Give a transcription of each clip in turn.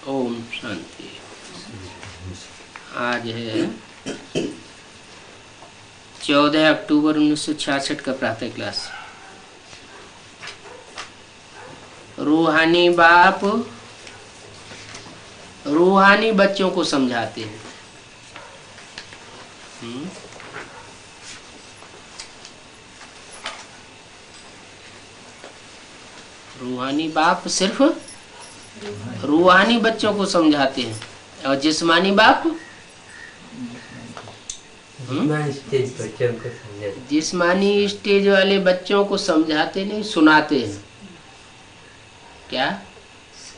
ओम शांति। आज है 14 अक्टूबर 1966 का प्रातः क्लास। रूहानी बाप रूहानी बच्चों को समझाते हैं। रूहानी बाप सिर्फ रूहानी बच्चों को समझाते हैं और जिस्मानी बाप जिस्मानी स्टेज वाले बच्चों को समझाते नहीं, सुनाते हैं। क्या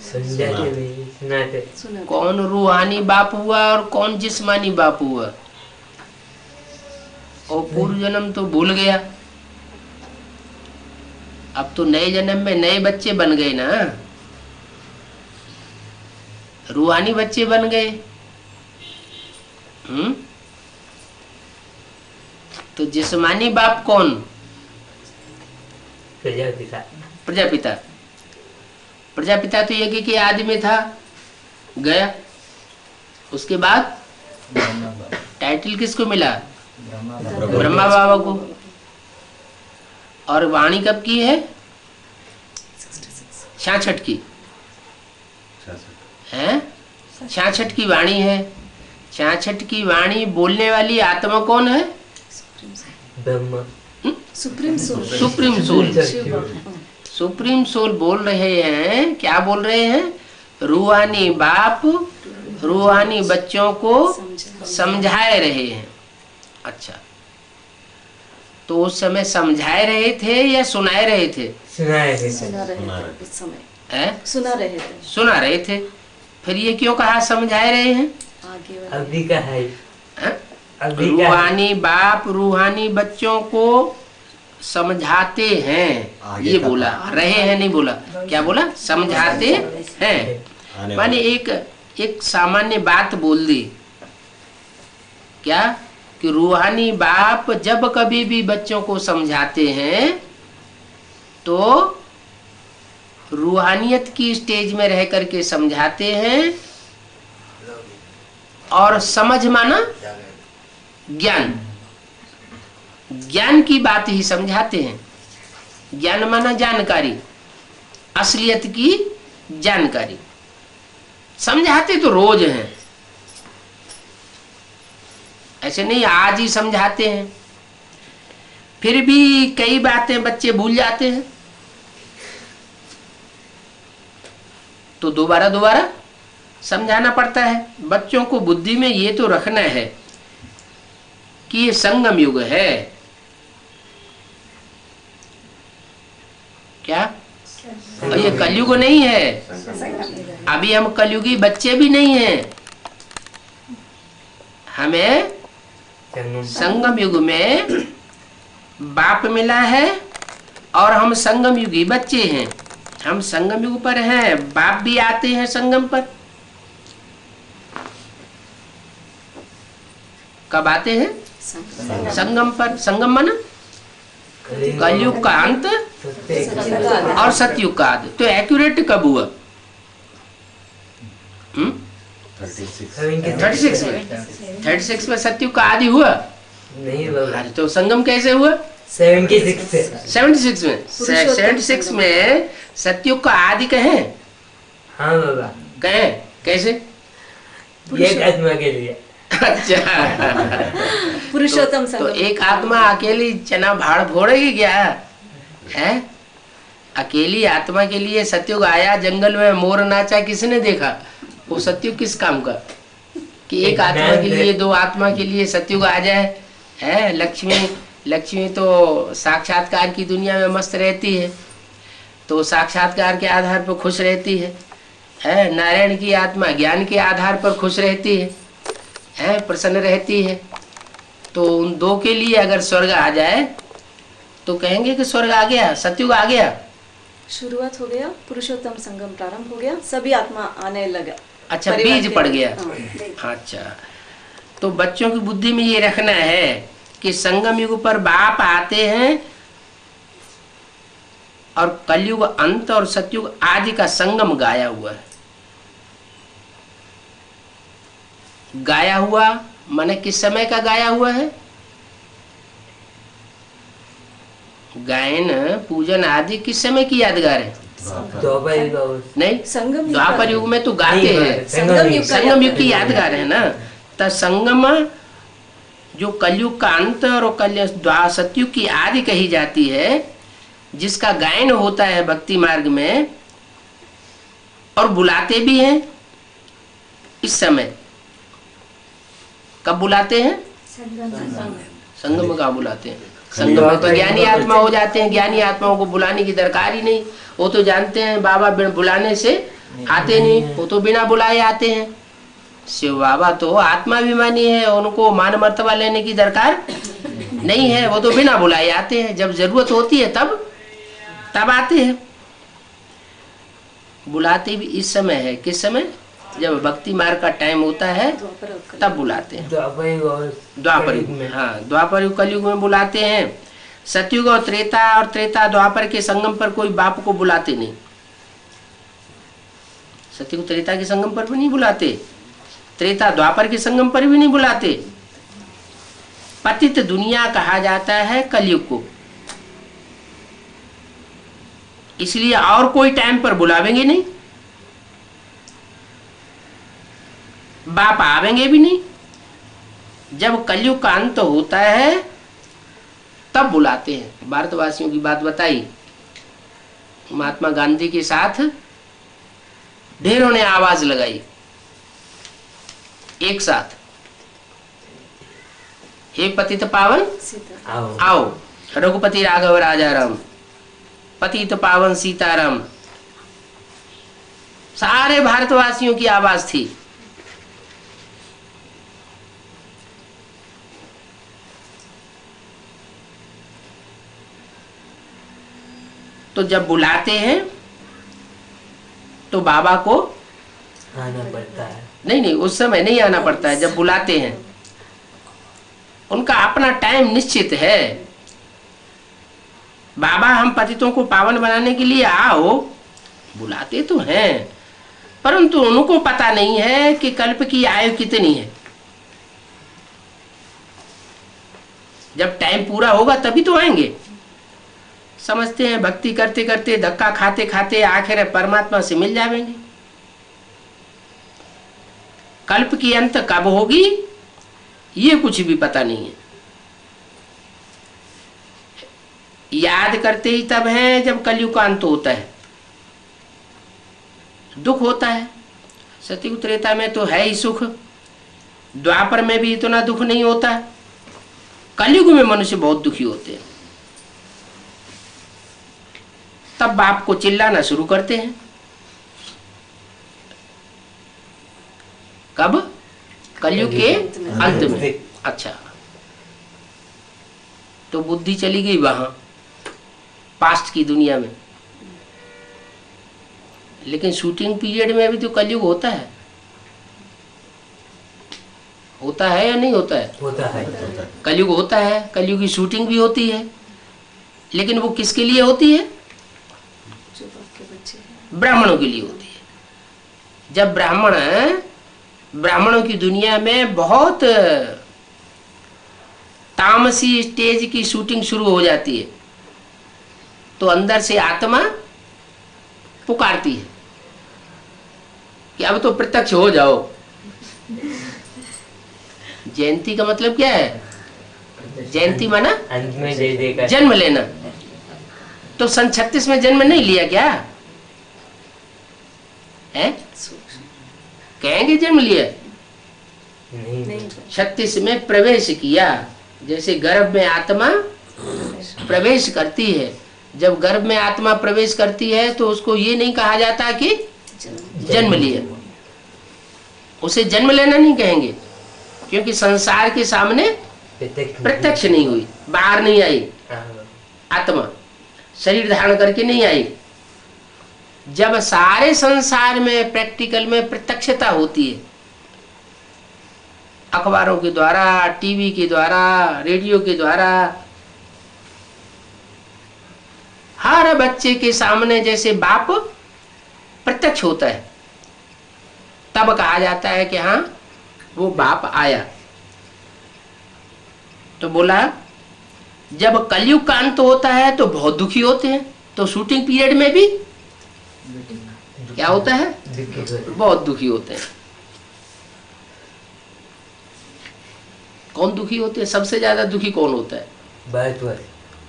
सुनाते? कौन रूहानी बाप हुआ और कौन जिस्मानी बाप हुआ? और पूर्व जन्म तो भूल गया, अब तो नए जन्म में नए बच्चे बन गए ना, रूहानी बच्चे बन गए। तो जिस्मानी बाप कौन? प्रजापिता। प्रजापिता प्रजापिता तो यज्ञ के आदि में था, गया। उसके बाद टाइटल किसको मिला? ब्रह्मा बाबा को। और वाणी कब की है? 66 की है, 66 की वाणी है। 66 की वाणी बोलने वाली आत्मा कौन है? Brahma. Supreme soul. Supreme soul. Supreme soul बोल रहे हैं। क्या बोल रहे हैं? रूहानी बाप रूहानी बच्चों को समझाए रहे हैं। अच्छा, तो उस समय समझाए रहे थे या सुनाए रहे थे? सुना रहे थे। फिर ये क्यों कहा समझाए रहे हैं? अभी का है। रूहानी बाप रूहानी बच्चों को समझाते हैं, ये बोला। रहे हैं नहीं बोला। क्या बोला? समझाते हैं। माने एक सामान्य बात बोल दी। क्या? कि रूहानी बाप जब कभी भी बच्चों को समझाते हैं तो रूहानियत की स्टेज में रह करके समझाते हैं। और समझ माना ज्ञान, ज्ञान की बात ही समझाते हैं। ज्ञान माना जानकारी, असलियत की जानकारी। समझाते तो रोज हैं, ऐसे नहीं आज ही समझाते हैं। फिर भी कई बातें बच्चे भूल जाते हैं, तो दोबारा समझाना पड़ता है। बच्चों को बुद्धि में ये तो रखना है कि ये संगम युग है। क्या? और ये कलयुग नहीं है। अभी हम कलयुगी बच्चे भी नहीं हैं। हमें संगम युग में बाप मिला है और हम संगम युगी बच्चे हैं। हम संगम युग पर हैं, बाप भी आते हैं संगम पर। कब आते हैं? संगम पर। संगम माना कलयुग का अंत और सतयुग का आदि। तो एक्यूरेट कब हुआ? 36 में सतयुग का आदि हुआ नहीं। अरे तो संगम कैसे हुआ? 76 में 76 में सतयुग का आदि कहें? हाँ बाबा कहें। कैसे? एक आत्मा के लिए। अच्छा पुरुषोत्तम तो एक आत्मा अकेली चना भाड़ फोड़ेगी क्या है? अकेली आत्मा के लिए सतयुग आया, जंगल में मोर नाचा, किसने देखा? वो सतयुग किस काम का कि एक आत्मा के लिए दो आत्मा के लिए सतयुग आ जाए? है लक्ष्मी तो साक्षात्कार की दुनिया में मस्त रहती है, तो साक्षात्कार के आधार पर खुश रहती है। नारायण की आत्मा ज्ञान के आधार पर खुश रहती है, प्रसन्न रहती है। तो उन दो के लिए अगर स्वर्ग आ जाए तो कहेंगे कि स्वर्ग आ गया, सतयुग आ गया, शुरुआत हो गया, पुरुषोत्तम संगम प्रारंभ हो गया, सभी आत्मा आने लगा। अच्छा, बीज पड़ गया। अच्छा, तो बच्चों की बुद्धि में ये रखना है कि संगम युग पर बाप आते हैं और कलयुग अंत और सतयुग आदि का संगम गाया हुआ है। गाया हुआ माने किस समय का गाया हुआ है? गायन पूजन आदि किस समय की यादगार है? द्वापर युग और नहीं, संगम युग द्वापर युग में तो गाते नहीं, हैं, संगम युग का संगम युग की यादगार है ना। तो संगम जो कलयुग का अंत और सतयुग की आदि कही जाती है, जिसका गायन होता है भक्ति मार्ग में, और बुलाते भी हैं इस समय। कब बुलाते हैं? संगम में कहाँ बुलाते हैं? संगम में तो ज्ञानी आत्मा हो जाते हैं, ज्ञानी आत्माओं को बुलाने की दरकार ही नहीं। वो तो जानते हैं बाबा बिन बुलाने से आते नहीं, वो तो बिना बुलाए आते हैं। शिव बाबा तो आत्माभिमानी है, उनको मान मर्तबा लेने की दरकार नहीं है, वो तो बिना बुलाए आते हैं। जब जरूरत होती है तब आते हैं। बुलाते भी इस समय है, किस समय? जब भक्ति मार्ग का टाइम होता है तब बुलाते हैं। द्वापर युग और द्वापर युग में, हाँ, द्वापर युग कलयुग में बुलाते हैं। सतयुग और त्रेता द्वापर के संगम पर कोई बाप को बुलाते नहीं। सतयुग त्रेता के संगम पर भी नहीं बुलाते, त्रेता द्वापर के संगम पर भी नहीं बुलाते। पतित दुनिया कहा जाता है कलयुग को, इसलिए और कोई टाइम पर बुलावेंगे नहीं, बाप आवेंगे भी नहीं। जब कलयुग का अंत होता है तब बुलाते हैं। भारतवासियों की बात बताई, महात्मा गांधी के साथ ढेरों ने आवाज लगाई एक साथ, हे पतित पावन आओ आओ, रघुपति राघव राजा राम, पतित पावन सीताराम। सारे भारतवासियों की आवाज थी। तो जब बुलाते हैं तो बाबा को आना पड़ता है। नहीं, उस समय नहीं आना पड़ता है। जब बुलाते हैं उनका अपना टाइम निश्चित है। बाबा हम पतितों को पावन बनाने के लिए आओ, बुलाते तो हैं, परंतु उनको पता नहीं है कि कल्प की आयु कितनी है। जब टाइम पूरा होगा तभी तो आएंगे। समझते हैं भक्ति करते करते, धक्का खाते खाते आखिर परमात्मा से मिल जाएंगे। कल्प की अंत कब होगी ये कुछ भी पता नहीं है। याद करते ही तब है जब कलयुग का अंत होता है, दुख होता है। सतयुग त्रेता में तो है ही सुख, द्वापर में भी इतना दुख नहीं होता। कलयुग में मनुष्य बहुत दुखी होते हैं। तब बाप को चिल्लाना शुरू करते हैं। कब? कलयुग के अंत में। अच्छा, तो बुद्धि चली गई वहां पास्ट की दुनिया में। लेकिन शूटिंग पीरियड में भी तो कलयुग होता है। होता है या नहीं होता है? होता है। कलयुग होता है, कलयुग की शूटिंग भी होती है। लेकिन वो किसके लिए होती है? जो आपके बच्चे हैं। ब्राह्मणों के लिए होती है। जब ब्राह्मणों की दुनिया में बहुत तामसी स्टेज की शूटिंग शुरू हो जाती है, तो अंदर से आत्मा पुकारती है कि अब तो प्रत्यक्ष हो जाओ। जयंती का मतलब क्या है? जयंती माना अंत में दे देगा जन्म लेना। तो सन 36 में जन्म नहीं लिया क्या है? कहेंगे जन्म लिया? नहीं 36 में प्रवेश किया। जैसे गर्भ में आत्मा प्रवेश करती है, जब गर्भ में आत्मा प्रवेश करती है तो उसको ये नहीं कहा जाता कि जन्म लिया, उसे जन्म लेना नहीं कहेंगे, क्योंकि संसार के सामने प्रत्यक्ष नहीं हुई, बाहर नहीं आई आत्मा, शरीर धारण करके नहीं आई। जब सारे संसार में प्रैक्टिकल में प्रत्यक्षता होती है, अखबारों के द्वारा, टीवी के द्वारा, रेडियो के द्वारा, हर बच्चे के सामने जैसे बाप प्रत्यक्ष होता है, तब कहा जाता है कि हाँ वो बाप आया तो बोला जब कलयुग का अंत होता है तो बहुत दुखी होते हैं, तो शूटिंग पीरियड में भी क्या होता है, बहुत दुखी होते हैं। कौन दुखी होते हैं? सबसे ज्यादा दुखी कौन होता है?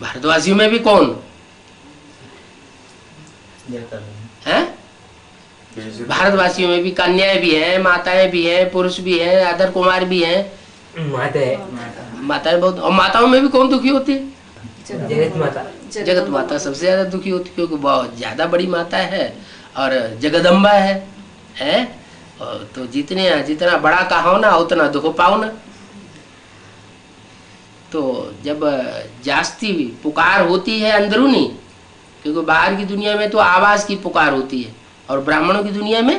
भारतवासियों में भी कौन है? भारतवासियों में भी कन्याएं भी हैं, माताएं भी हैं, पुरुष भी हैं, अदर कुमार भी हैं, माताएं बहुत। और माताओं में भी कौन दुखी होती है? जगत माता सबसे ज्यादा दुखी होती है, क्योंकि बहुत ज्यादा बड़ी माता है और जगदम्बा है? तो जितना बड़ा कहो ना उतना दुख पाओ ना। तो जब जास्ती पुकार होती है अंदरूनी, क्योंकि बाहर की दुनिया में तो आवाज की पुकार होती है और ब्राह्मणों की दुनिया में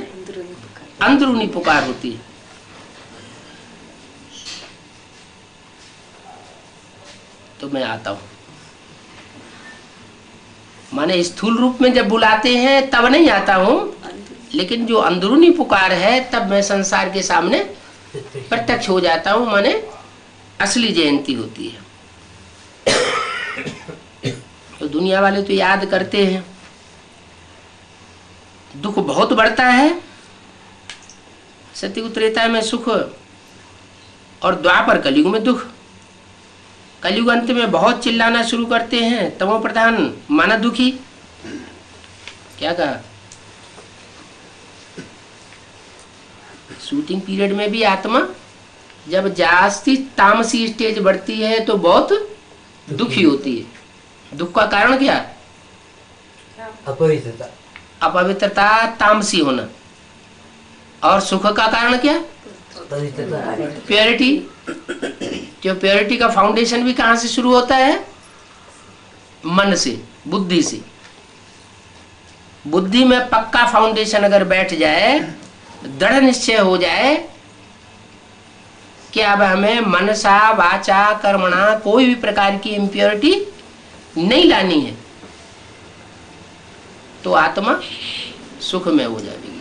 अंदरूनी पुकार होती है। तो मैं आता हूं, माने स्थूल रूप में जब बुलाते हैं तब नहीं आता हूं, लेकिन जो अंदरूनी पुकार है तब मैं संसार के सामने प्रत्यक्ष हो जाता हूं, माने असली जयंती होती है। तो दुनिया वाले तो याद करते हैं, दुख बहुत बढ़ता है, सत्युग त्रेता में सुख और द्वापर कलयुग में दुख। कलयुग अंत में बहुत चिल्लाना शुरू करते हैं, तमो प्रधान माना दुखी। क्या कहा? शूटिंग पीरियड में भी आत्मा जब जास्ती तामसी स्टेज बढ़ती है तो बहुत दुखी होती है। दुख का कारण क्या? अपवित्रता, तामसी होना। और सुख का कारण क्या? प्योरिटी। जो प्योरिटी का फाउंडेशन भी कहां से शुरू होता है? मन से, बुद्धि से। बुद्धि में पक्का फाउंडेशन अगर बैठ जाए, दृढ़ निश्चय हो जाए कि अब हमें मनसा वाचा कर्मणा कोई भी प्रकार की इम्प्योरिटी नहीं लानी है, तो आत्मा सुख में हो जाएगी।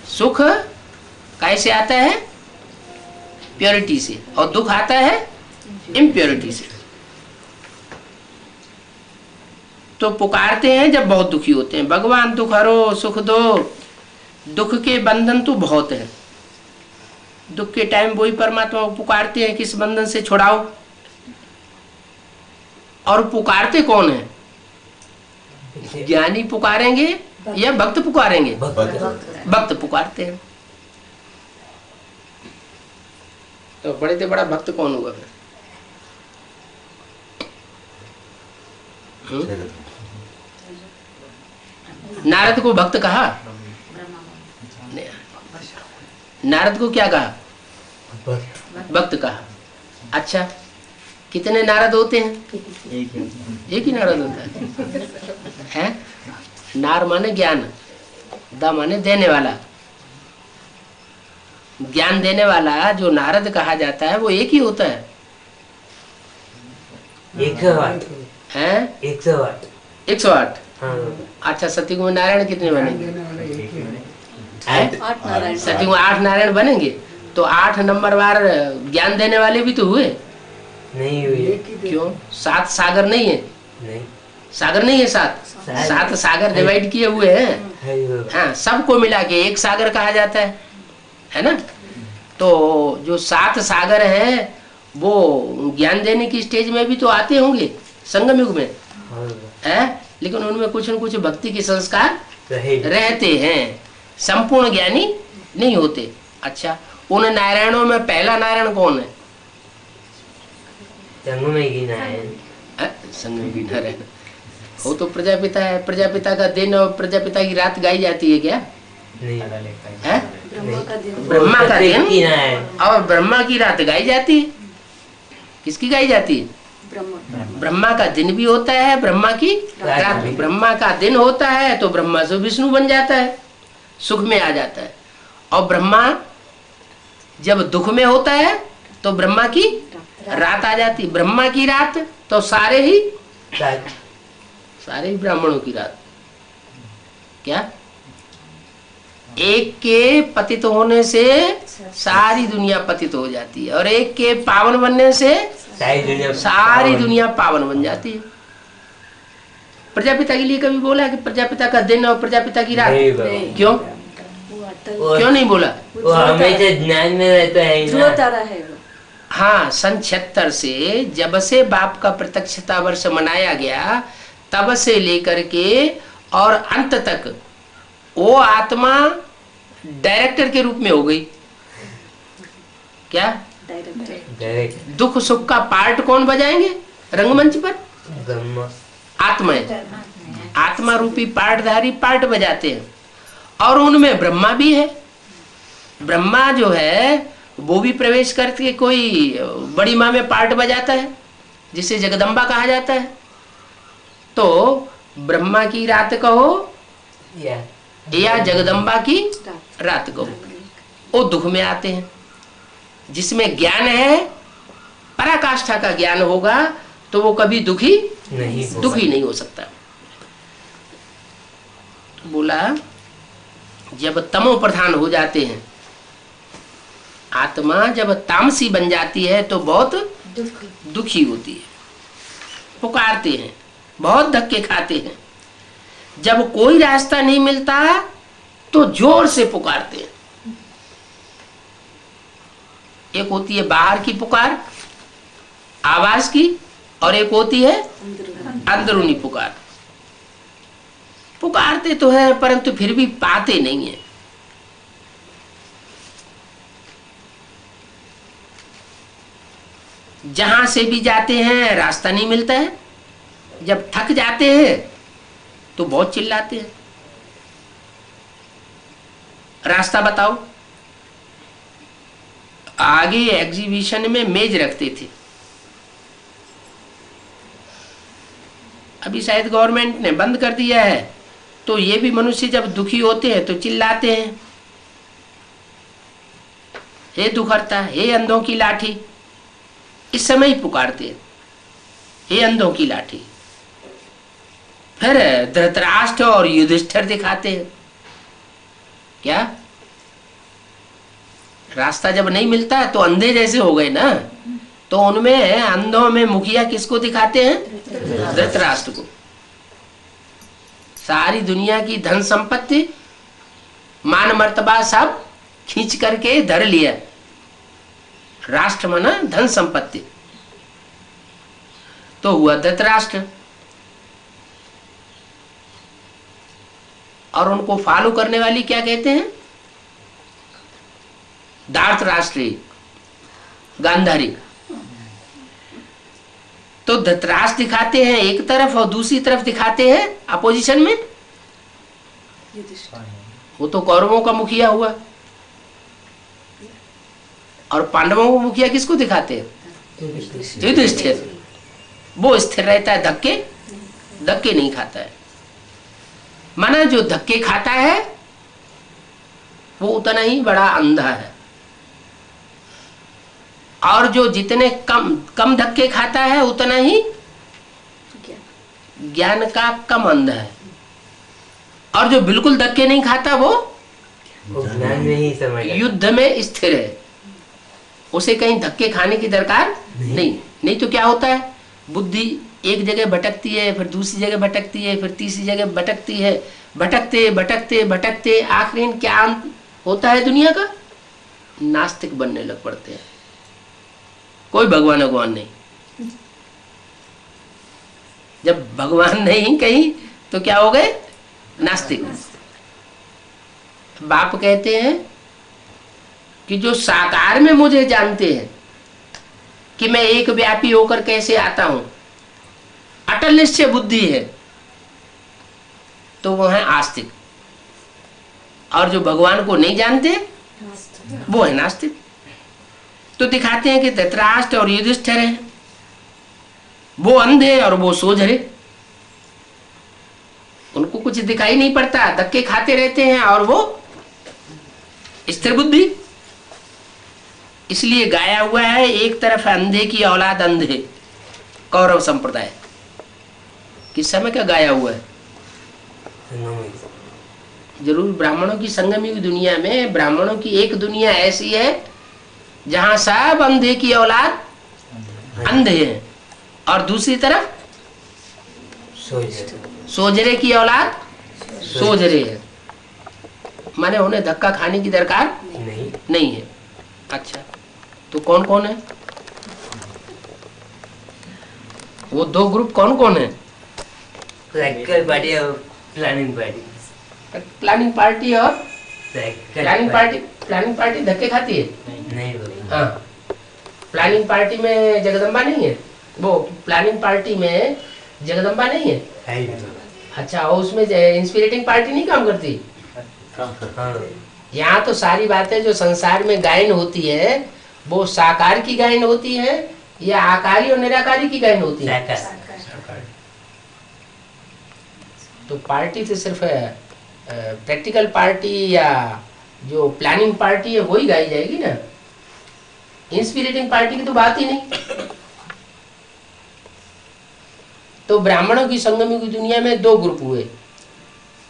सुख कैसे आता है? प्योरिटी से, और दुख आता है इम्प्योरिटी से। तो पुकारते हैं जब बहुत दुखी होते हैं, भगवान दुख हरो, सुख दो। दुख के बंधन तो बहुत है, दुख के टाइम वही परमात्मा को पुकारते हैं, किस बंधन से छुड़ाओ। और पुकारते कौन है? ज्ञानी पुकारेंगे या भक्त पुकारेंगे? भक्त पुकारते हैं। तो बड़े से बड़ा भक्त कौन हुआ फिर? नारद को भक्त कहा? नारद को क्या कहा? भक्त कहा। अच्छा, कितने नारद होते हैं? एक ही नारद होता है? नार माने ज्ञान, दा माने देने वाला। ज्ञान देने वाला जो नारद कहा जाता है वो एक ही होता है। 108। 108। हाँ। अच्छा, सतयुग में नारायण कितने बनेंगे? 8 नारायण। सतयुग में 8 नारायण बनेंगे, तो 8 नंबर वार ज्ञान देने वाले भी तो हुए। नहीं हुई। क्यों? 7 सागर नहीं है? नहीं, सागर नहीं है, 7 सागर डिवाइड किए हुए हैं। हाँ, सबको मिला के एक सागर कहा जाता है ना? तो जो 7 सागर हैं वो ज्ञान देने की स्टेज में भी तो आते होंगे संगम युग में, है? लेकिन उनमें कुछ न कुछ भक्ति के संस्कार रहते हैं, संपूर्ण ज्ञानी नहीं होते। अच्छा, उन नारायणों में पहला नारायण कौन है? संगम की नारायण वो तो प्रजापिता है। प्रजापिता का दिन और प्रजापिता की रात गाई जाती है क्या? नहीं है? ब्रह्मा का दिन। ब्रह्मा का दिन और ब्रह्मा की रात गाई जाती है। किसकी गाई जाती है? ब्रह्मा का दिन भी होता है, ब्रह्मा की रात भी। ब्रह्मा का दिन होता है तो ब्रह्मा से विष्णु बन जाता है, सुख में आ जाता है। और ब्रह्मा जब दुख में होता है तो ब्रह्मा की रात आ जाती। ब्रह्मा की रात तो सारे ही ब्राह्मणों की रात। क्या एक के पतित होने से सारी दुनिया पतित हो जाती है, और एक के पावन बनने से सारी दुनिया पावन बन जाती है। प्रजापिता के लिए कभी बोला कि प्रजापिता का दिन और प्रजापिता की रात? क्यों? वो अटल, क्यों नहीं बोला? वो हमेशा ज्ञान में रहता है ही ध्रुव ना। तारा है वो। हाँ, सन 76 से जब से बाप का प्रत्यक्षता वर्ष मनाया गया, तब से लेकर के और अंत तक वो आत्मा डायरेक्टर के रूप में हो गई। क्या? डायरेक्टर। दुख सुख का पार्ट कौन बजाएंगे रंगमंच पर? ब्रह्मा। आत्मा रूपी पार्टधारी पार्ट बजाते हैं, और उनमें ब्रह्मा भी है। ब्रह्मा जो है वो भी प्रवेश करके कोई बड़ी माँ में पार्ट बजाता है, जिसे जगदम्बा कहा जाता है। तो ब्रह्मा की रात कहो या जगदम्बा की रात कहो, वो दुख में आते हैं। जिसमें ज्ञान है, पराकाष्ठा का ज्ञान होगा, तो वो कभी दुखी नहीं हो सकता। बोला जब तमो प्रधान हो जाते हैं, आत्मा जब तामसी बन जाती है तो बहुत दुखी होती है, पुकारते हैं, बहुत धक्के खाते हैं। जब कोई रास्ता नहीं मिलता तो जोर से पुकारते हैं। एक होती है बाहर की पुकार, आवाज की, और एक होती है अंदरूनी पुकार। पुकारते तो है परंतु फिर भी पाते नहीं है। जहां से भी जाते हैं रास्ता नहीं मिलता है। जब थक जाते हैं तो बहुत चिल्लाते हैं, रास्ता बताओ। आगे एग्जीबिशन में मेज रखते थे, अभी शायद गवर्नमेंट ने बंद कर दिया है। तो ये भी मनुष्य जब दुखी होते हैं तो चिल्लाते हैं, हे दुखहर्ता, हे अंधों की लाठी। इस समय ही पुकारते हैं, हे अंधों की लाठी। फिर धृतराष्ट्र और युधिष्ठिर दिखाते हैं। क्या? रास्ता जब नहीं मिलता तो अंधे जैसे हो गए ना, तो उनमें अंधों में मुखिया किसको दिखाते हैं? धृतराष्ट्र को। सारी दुनिया की धन संपत्ति, मान मर्तबा सब खींच करके धर लिया। राष्ट्र माना धन संपत्ति, तो हुआ धृतराष्ट्र। और उनको फॉलो करने वाली क्या कहते हैं? धार्तराष्ट्री, गांधारी। तो धृतराष्ट्र दिखाते हैं एक तरफ और दूसरी तरफ दिखाते हैं अपोजिशन में। वो तो कौरवों का मुखिया हुआ, और पांडवों को मुखिया किसको दिखाते हैं? युधिष्ठिर। वो स्थिर रहता है, धक्के नहीं खाता है। माना जो धक्के खाता है वो उतना ही बड़ा अंधा है, और जो जितने कम धक्के खाता है उतना ही ज्ञान का कम अंधा है। और जो बिल्कुल धक्के नहीं खाता वो ज्ञान में ही समझ युद्ध में स्थिर है, उसे कहीं धक्के खाने की दरकार नहीं तो क्या होता है? बुद्धि एक जगह भटकती है, फिर दूसरी जगह भटकती है, फिर तीसरी जगह भटकती है। भटकते भटकते भटकते आखिर क्या अंत होता है दुनिया का? नास्तिक बनने लग पड़ते हैं। कोई भगवान नहीं। जब भगवान नहीं कहीं तो क्या हो गए? नास्तिक। बाप कहते हैं कि जो साकार में मुझे जानते हैं कि मैं एक व्यापी होकर कैसे आता हूं, अटल निश्चय बुद्धि है, तो वो है आस्तिक। और जो भगवान को नहीं जानते वो है नास्तिक। तो दिखाते हैं कि धृतराष्ट्र और युधिष्ठिर हैं, वो अंधे और वो सोझरे। उनको कुछ दिखाई नहीं पड़ता, धक्के खाते रहते हैं, और वो स्थिर बुद्धि। इसलिए गाया हुआ है, एक तरफ अंधे की औलाद अंधे, कौरव संप्रदाय। किस समय का गाया हुआ है? जरूर ब्राह्मणों की संगम युग दुनिया में ब्राह्मणों की एक दुनिया ऐसी है जहां सब अंधे की औलाद अंधे हैं, और दूसरी तरफ सोजरे की औलाद सोजरे है। माने उन्हें धक्का खाने की दरकार नहीं है। अच्छा, तो कौन कौन है वो दो ग्रुप? कौन कौन है? प्रैक्टिकल पार्टी और प्लानिंग पार्टी। प्लानिंग पार्टी और प्रैक्टिकल प्लानिंग पार्टी धक्के खाती है? नहीं बोली। हाँ, प्लानिंग पार्टी में जगदम्बा नहीं है? वो प्लानिंग पार्टी में जगदम्बा नहीं है? है ही नहीं। अच्छा, और उसमें इंस्पिरेटिंग पार्टी नहीं काम करती? हाँ, यहाँ तो सारी बातें जो संसार में गायन होती है वो साकार की गायन होती है या आकारी और निराकारी की गायन होती है? साकार। तो पार्टी तो सिर्फ प्रैक्टिकल पार्टी या जो प्लानिंग पार्टी है वही गाई जाएगी ना। इंस्पिरेटिंग पार्टी की तो बात ही नहीं। तो ब्राह्मणों की संगम की दुनिया में दो ग्रुप हुए।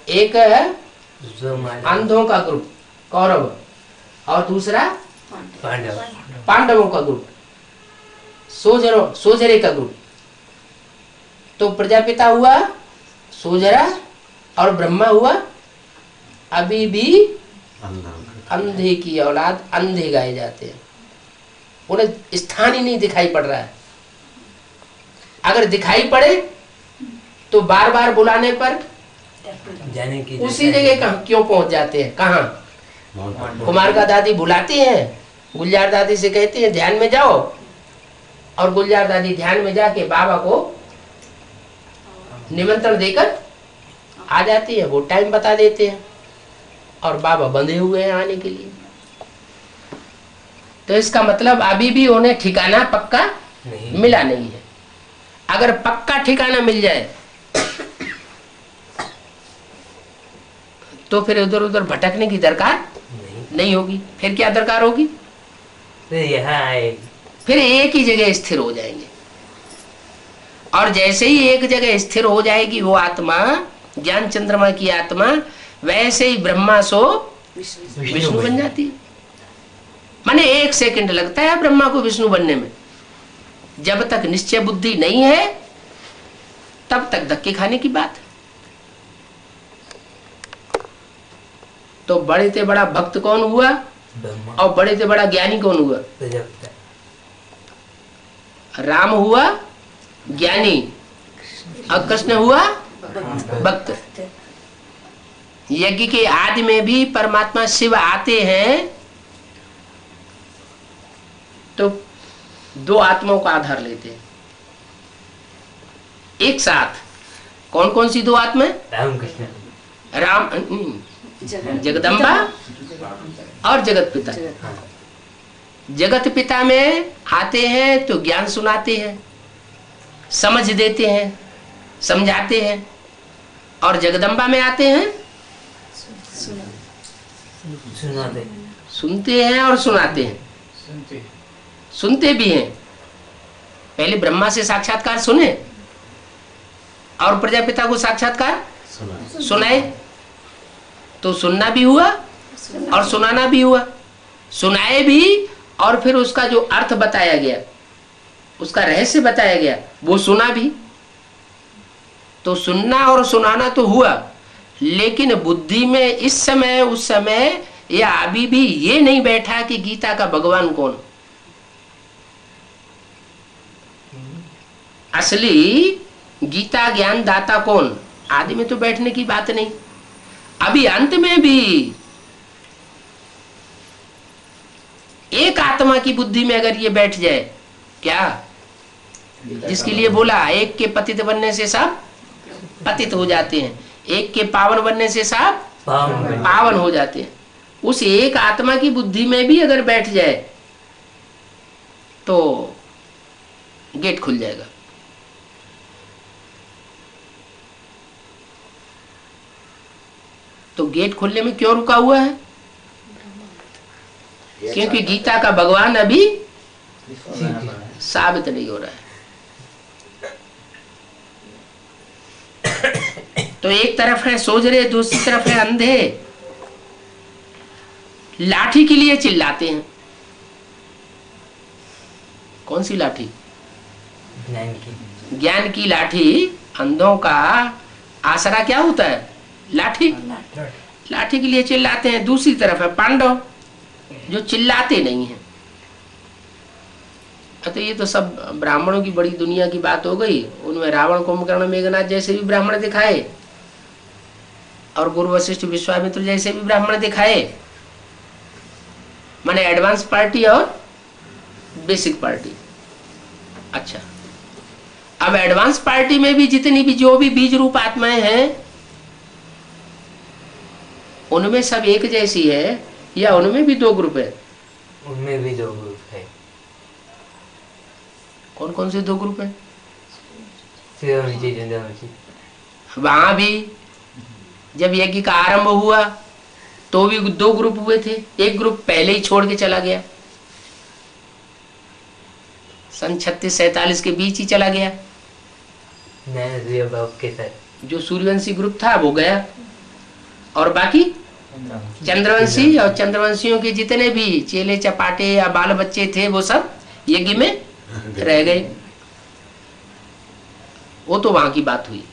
एक है अंधों का ग्रुप कौरव, और दूसरा पांडव। पांडवों का ग्रुप सोजरे का ग्रुप। तो प्रजापिता हुआ सोजरा और ब्रह्मा हुआ अभी भी अंधे की औलाद, अंधे गाए जाते हैं। उन्हें स्थान ही नहीं दिखाई पड़ रहा है। अगर दिखाई पड़े तो बार बार बुलाने पर जाने की उसी जगह क्यों पहुंच जाते हैं? कहाँ? कुमार का दादी बुलाती हैं, गुलजार दादी से कहती हैं ध्यान में जाओ, और गुलजार दादी ध्यान में जाके बाबा को निमंत्रण देकर आ जाती है। वो टाइम बता देते हैं और बाबा बंधे हुए हैं आने के लिए। तो इसका मतलब अभी भी उन्हें ठिकाना पक्का मिला नहीं है। अगर पक्का ठिकाना मिल जाए तो फिर इधर उधर भटकने की दरकार नहीं होगी। फिर क्या दरकार होगी? फिर यहाँ आए, फिर एक ही जगह स्थिर हो जाएंगे। और जैसे ही एक जगह स्थिर हो जाएगी वो आत्मा, ज्ञान चंद्रमा की आत्मा, वैसे ही ब्रह्मा सो विष्णु बन जाती है। माने 1 सेकंड लगता है ब्रह्मा को विष्णु बनने में। जब तक निश्चय बुद्धि नहीं है तब तक धक्के खाने की बात है। तो बड़े से बड़ा भक्त कौन हुआ ब्रह्मा और बड़े से बड़ा ज्ञानी कौन हुआ? प्रजापिता। राम हुआ ज्ञानी और कृष्ण हुआ भक्त। यज्ञ के आदि में भी परमात्मा शिव आते हैं तो दो आत्माओं का आधार लेते हैं एक साथ। कौन कौन सी दो आत्माएं? राम कृष्ण। राम जगदम्बा और जगत पिता। जगत पिता में आते हैं तो ज्ञान सुनाते हैं, समझ देते हैं, समझाते हैं। और जगदम्बा में आते हैं सुनाते, सुनते हैं और सुनाते हैं। सुनते भी हैं। पहले ब्रह्मा से साक्षात्कार सुने और प्रजापिता को साक्षात्कार सुनाए। तो सुनना भी हुआ और सुनाना भी हुआ। सुनाए भी और फिर उसका जो अर्थ बताया गया, उसका रहस्य बताया गया, वो सुना भी। तो सुनना और सुनाना तो हुआ, लेकिन बुद्धि में इस समय उस समय या अभी भी ये नहीं बैठा कि गीता का भगवान कौन, असली गीता ज्ञान दाता कौन। आदि में तो बैठने की बात नहीं। अभी अंत में भी एक आत्मा की बुद्धि में अगर ये बैठ जाए, क्या जिसके लिए बोला एक के पतित बनने से सब पतित हो जाते हैं, एक के पावन बनने से सब पावन हो जाते हैं। उस एक आत्मा की बुद्धि में भी अगर बैठ जाए तो गेट खुल जाएगा। तो गेट खुलने में क्यों रुका हुआ है? क्योंकि गीता का भगवान अभी साबित नहीं हो रहा है। तो एक तरफ है सोजरे, दूसरी तरफ है अंधे। लाठी के लिए चिल्लाते हैं। कौन सी लाठी? ज्ञान की। ज्ञान की लाठी। अंधों का आसरा क्या होता है? लाठी। लाठी के लिए चिल्लाते हैं। दूसरी तरफ है पांडव, जो चिल्लाते नहीं हैं। तो ये तो सब ब्राह्मणों की बड़ी दुनिया की बात हो गई। उनमें रावण, कुंभकर्ण, मेघनाथ जैसे भी ब्राह्मण दिखाए, और गुरु वशिष्ठ विश्वामित्र जैसे भी ब्राह्मण दिखाए। माने एडवांस पार्टी और बेसिक पार्टी। अच्छा, अब एडवांस पार्टी में भी जितनी भी जो भी बीज रूप आत्माएं हैं, उनमें सब एक जैसी है या उनमें भी दो ग्रुप है? उनमें भी दो ग्रुप है। कौन कौन से दो ग्रुप है? सूर्यवंशी, चंद्रवंशी। वहां भी जब यज्ञ का आरंभ हुआ तो भी दो ग्रुप हुए थे। एक ग्रुप पहले ही छोड़ के चला गया, सन 36-47 के बीच ही चला गया। के साथ जो सूर्यवंशी ग्रुप था वो गया, और बाकी चंद्रवंशी और चंद्रवंशियों के जितने भी चेले चपाटे या बाल बच्चे थे वो सब यज्ञ में रह गए। वो तो वहां की बात हुई।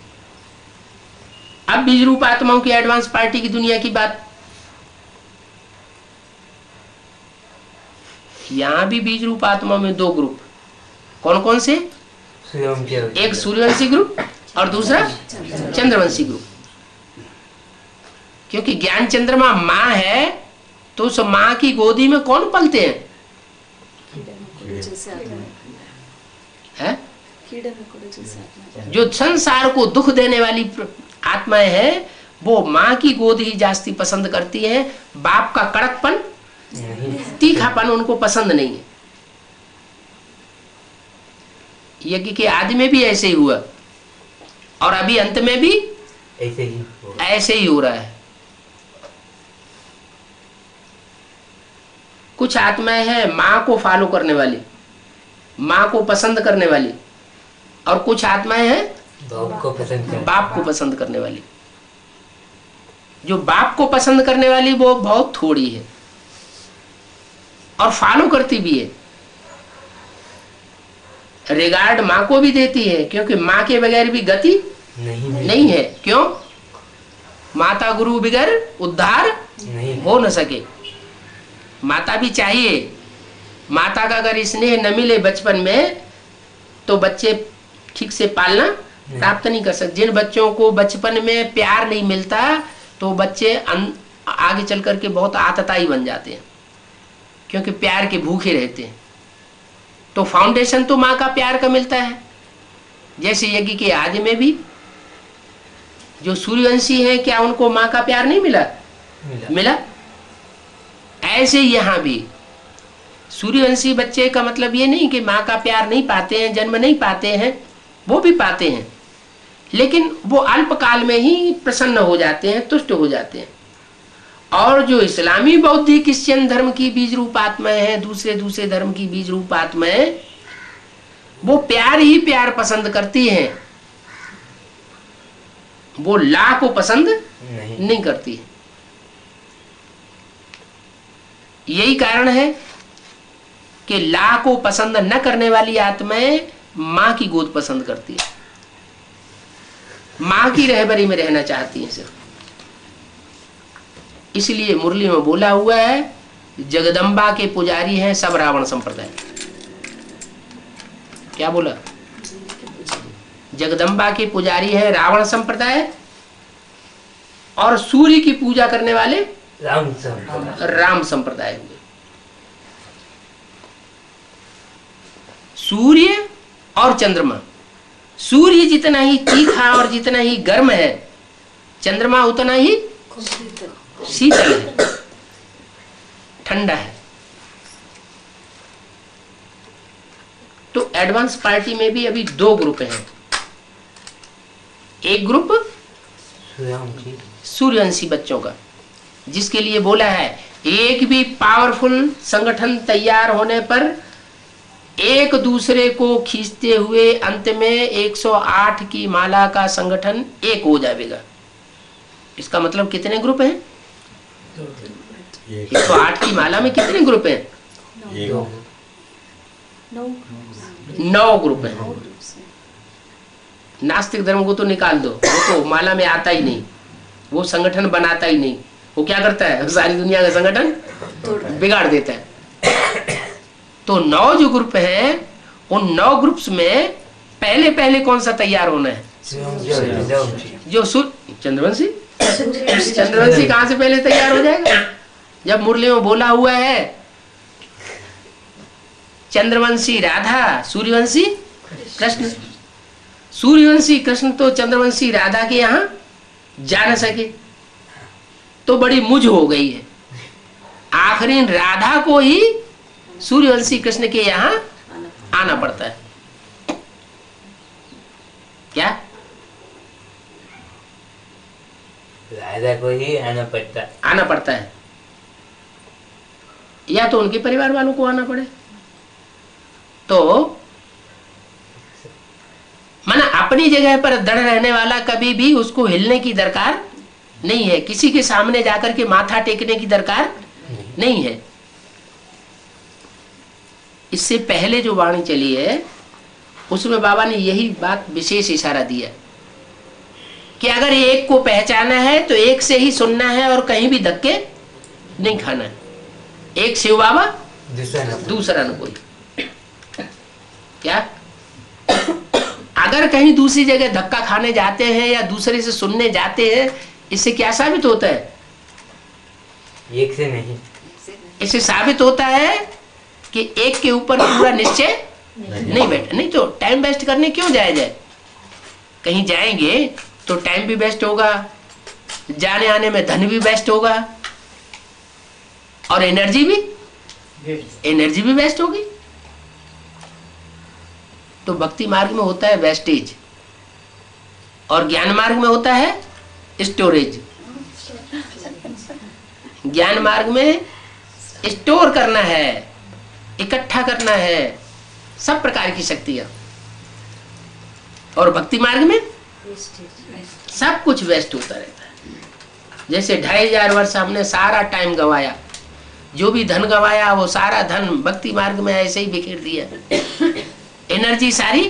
अब बीज रूप आत्माओं की एडवांस पार्टी की दुनिया की बात। यहां भी बीज रूप आत्मा में दो ग्रुप। कौन कौन से? एक सूर्यवंशी ग्रुप और दूसरा चंद्रवंशी ग्रुप। क्योंकि ज्ञान चंद्रमा माँ है, तो उस माँ की गोदी में कौन पलते हैं? है? जो संसार को दुख देने वाली आत्माएं हैं, वो माँ की गोद ही जास्ती पसंद करती है। बाप का कड़कपन, तीखापन उनको पसंद नहीं है। यज्ञ के आदि में भी ऐसे ही हुआ, और अभी अंत में भी ऐसे ही हो रहा है। कुछ आत्माएं हैं माँ को फॉलो करने वाली, माँ को पसंद करने वाली, और कुछ आत्माएं हैं बाप को पसंद करने वाली। जो बाप को पसंद करने वाली वो बहुत थोड़ी है, और फॉलो करती भी है। रिगार्ड माँ को भी देती है, क्योंकि माँ के बगैर भी गति नहीं है। क्यों? माता गुरु बगैर उद्धार हो न सके। माता भी चाहिए। माता का अगर स्नेह न मिले बचपन में, तो बच्चे ठीक से पालना प्राप्त नहीं कर सकते। जिन बच्चों को बचपन में प्यार नहीं मिलता, तो बच्चे आगे चल करके बहुत आतताई बन जाते हैं, क्योंकि प्यार के भूखे रहते हैं। तो फाउंडेशन तो माँ का प्यार का मिलता है। जैसे यज्ञ के आदि में भी जो सूर्यवंशी है, क्या उनको माँ का प्यार नहीं मिला? ऐसे यहाँ भी सूर्यवंशी बच्चे का मतलब ये नहीं कि माँ का प्यार नहीं पाते हैं, जन्म नहीं पाते हैं, वो भी पाते हैं, लेकिन वो अल्पकाल में ही प्रसन्न हो जाते हैं, तुष्ट हो जाते हैं। और जो इस्लामी बौद्धिक क्रिश्चियन धर्म की बीज रूप आत्माएं हैं, दूसरे धर्म की बीज रूप आत्माएं, वो प्यार ही प्यार पसंद करती हैं, वो ला को पसंद नहीं करती है। यही कारण है कि ला को पसंद न करने वाली आत्माएं माँ की गोद पसंद करती है, माँ की रहबरी में रहना चाहती हैं सिर्फ। इसलिए मुरली में बोला हुआ है, जगदम्बा के पुजारी हैं सब रावण संप्रदाय। क्या बोला? जगदम्बा के पुजारी है रावण संप्रदाय, और सूर्य की पूजा करने वाले राम संप्रदाय हुए। सूर्य और चंद्रमा। सूर्य जितना ही तीखा और जितना ही गर्म है, चंद्रमा उतना ही शीतल है, ठंडा है। तो एडवांस पार्टी में भी अभी दो ग्रुप हैं। एक ग्रुप सूर्यवंशी बच्चों का, जिसके लिए बोला है एक भी पावरफुल संगठन तैयार होने पर एक दूसरे को खींचते हुए अंत में 108 की माला का संगठन एक हो जाएगा। इसका मतलब कितने ग्रुप हैं? एक 108 की माला में कितने ग्रुप हैं? एक 9 ग्रुप हैं। नास्तिक धर्म को तो निकाल दो, वो तो माला में आता ही नहीं, वो संगठन बनाता ही नहीं। वो क्या करता है? सारी दुनिया का संगठन बिगाड़ देता है। तो 9 जो ग्रुप हैं, उन 9 ग्रुप्स में पहले पहले कौन सा तैयार होना है? जो चंद्रवंशी। चंद्रवंशी कहां से पहले तैयार हो जाएगा? जब मुरली में बोला हुआ है चंद्रवंशी राधा, सूर्यवंशी कृष्ण। सूर्यवंशी कृष्ण तो चंद्रवंशी राधा के यहाँ जा न सके, तो बड़ी मुझ हो गई है। आखिरी राधा को ही सूर्यवंशी कृष्ण के यहाँ आना पड़ता है। क्या? राधा को ही आना पड़ता है। या तो उनके परिवार वालों को आना पड़े। तो माना अपनी जगह पर दृढ़ रहने वाला कभी भी उसको हिलने की दरकार नहीं है, किसी के सामने जाकर के माथा टेकने की दरकार नहीं है। इससे पहले जो वाणी चली है उसमें बाबा ने यही बात विशेष इशारा दिया कि अगर एक को पहचाना है तो एक से ही सुनना है और कहीं भी धक्के नहीं खाना है। एक शिव बाबा, दूसरा न कोई। क्या? अगर कहीं दूसरी जगह धक्का खाने जाते हैं या दूसरे से सुनने जाते हैं, इससे क्या साबित होता है? एक से नहीं, इससे साबित होता है कि एक के ऊपर पूरा निश्चय नहीं बैठा। नहीं तो टाइम वेस्ट करने क्यों जाया जाए? कहीं जाएंगे तो टाइम भी वेस्ट होगा, जाने आने में धन भी वेस्ट होगा, और एनर्जी भी वेस्ट होगी। तो भक्ति मार्ग में होता है वेस्टेज और ज्ञान मार्ग में होता है स्टोरेज। ज्ञान मार्ग में स्टोर करना है, इकट्ठा करना है सब प्रकार की शक्तियां, और भक्ति मार्ग में सब कुछ वेस्ट होता रहता है। जैसे 2500 वर्ष हमने सारा टाइम गंवाया, जो भी धन गंवाया वो सारा धन भक्ति मार्ग में ऐसे ही बिखेर दिया, एनर्जी सारी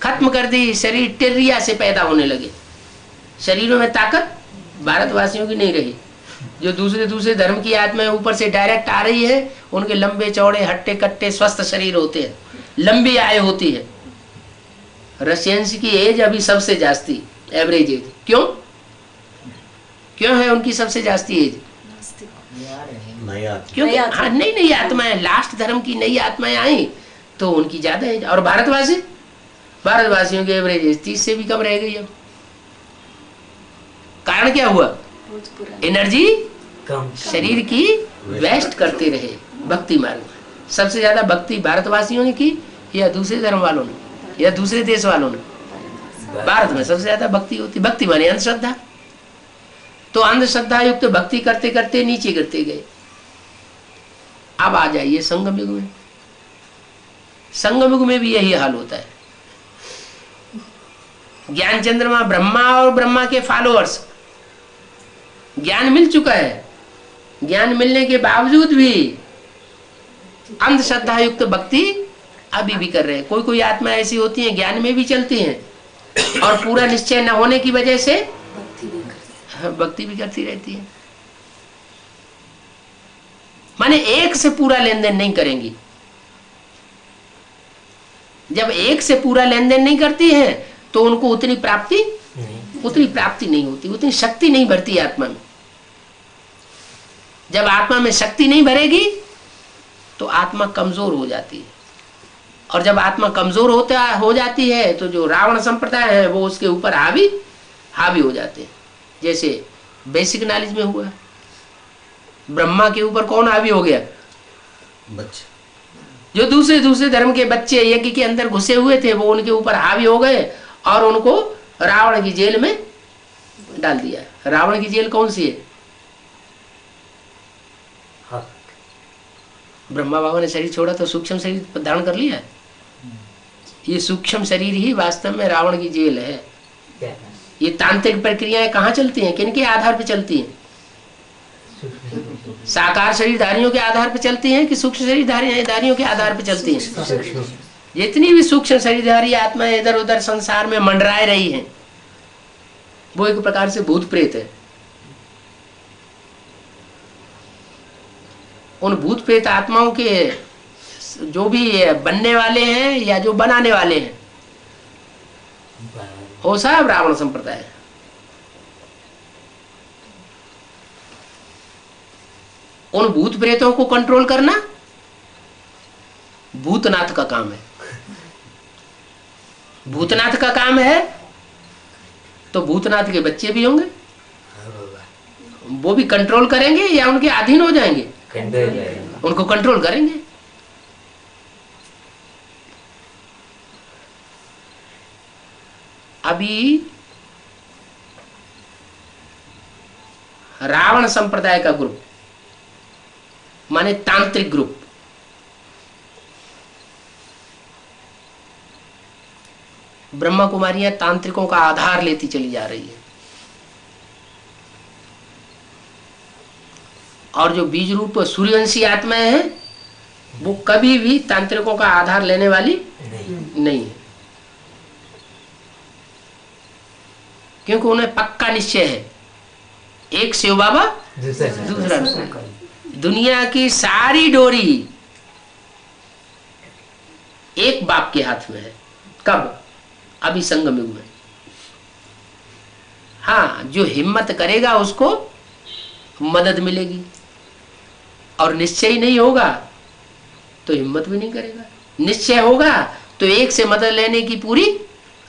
खत्म कर दी। शरीर टिर्रिया से पैदा होने लगे, शरीरों में ताकत भारतवासियों की नहीं रही। जो दूसरे धर्म की आत्माएं ऊपर से डायरेक्ट आ रही है, उनके लंबे चौड़े हट्टे कट्टे स्वस्थ शरीर होते हैं, लंबी आयु होती है। रशियंस की एज अभी सबसे जास्ती एवरेज एज। क्यों है उनकी सबसे जास्ती एज? क्योंकि हाँ नई आत्माएं, लास्ट धर्म की नई आत्माएं आई तो उनकी ज्यादा एज। और भारतवासियों की एवरेज एज 30 से भी कम रह गई। अब कारण क्या हुआ? एनर्जी कम, शरीर की वेस्ट करते रहे। भक्ति मार्ग में सबसे ज्यादा भक्ति भारतवासियों ने की या दूसरे धर्म वालों ने या दूसरे देश वालों ने? भारत में सबसे ज्यादा भक्ति होती। भक्ति माने अंधश्रद्धा। तो अंधश्रद्धा युक्त भक्ति करते करते नीचे गिरते गए। अब आ जाइए संगम युग में। संगम युग में भी यही हाल होता है। ज्ञान चंद्रमा ब्रह्मा और ब्रह्मा के फॉलोअर्स, ज्ञान मिल चुका है, ज्ञान मिलने के बावजूद भी अंधश्रद्धा युक्त भक्ति अभी भी कर रहे हैं। कोई आत्मा ऐसी होती है ज्ञान में भी चलती हैं और पूरा निश्चय न होने की वजह से भक्ति भी करती रहती है। माने एक से पूरा लेन देन नहीं करेंगी। जब एक से पूरा लेन देन नहीं करती है तो उनको उतनी प्राप्ति नहीं होती, उतनी शक्ति नहीं भरती आत्मा में। जब आत्मा में शक्ति नहीं भरेगी तो आत्मा कमजोर हो जाती है, और जब आत्मा कमजोर हो जाती है तो जो रावण संप्रदाय है वो उसके ऊपर हावी हो जाते हैं। जैसे बेसिक नॉलेज में हुआ, ब्रह्मा के ऊपर कौन हावी हो गया? बच्चे। जो दूसरे धर्म के बच्चे यज्ञ के अंदर घुसे हुए थे वो उनके ऊपर हावी हो गए और उनको रावण की जेल में डाल दिया। रावण की जेल कौन सी है? ब्रह्मा बाबा ने शरीर छोड़ा तो सूक्ष्म शरीर धारण कर लिया। ये सूक्ष्म शरीर ही वास्तव में रावण की जेल है। ये तांत्रिक प्रक्रियाएं कहाँ चलती हैं, किनके आधार पर चलती हैं? साकार शरीरधारियों के आधार पर चलती हैं कि सूक्ष्म शरीरधारियों के आधार पर चलती हैं? जितनी भी सूक्ष्म शरीरधारी आत्माएं इधर उधर संसार में मंडराए रही हैं, वो एक प्रकार से भूत प्रेत है। उन भूत प्रेत आत्माओं के जो भी बनने वाले हैं या जो बनाने वाले हैं, वो सब रावण संप्रदाय है। उन भूत प्रेतों को कंट्रोल करना भूतनाथ का काम है। भूतनाथ का काम है तो भूतनाथ के बच्चे भी होंगे, वो भी कंट्रोल करेंगे या उनके अधीन हो जाएंगे? उनको कंट्रोल करेंगे। अभी रावण संप्रदाय का ग्रुप माने तांत्रिक ग्रुप, ब्रह्मा कुमारियां तांत्रिकों का आधार लेती चली जा रही है, और जो बीज रूप सूर्यवंशी आत्माएं हैं वो कभी भी तांत्रिकों का आधार लेने वाली नहीं है, क्योंकि उन्हें पक्का निश्चय है, एक शिव बाबा दूसरा। दुनिया की सारी डोरी एक बाप के हाथ में है। कब? अभी संगम युग में। हाँ, जो हिम्मत करेगा उसको मदद मिलेगी, और निश्चय नहीं होगा तो हिम्मत भी नहीं करेगा। निश्चय होगा तो एक से मदद लेने की पूरी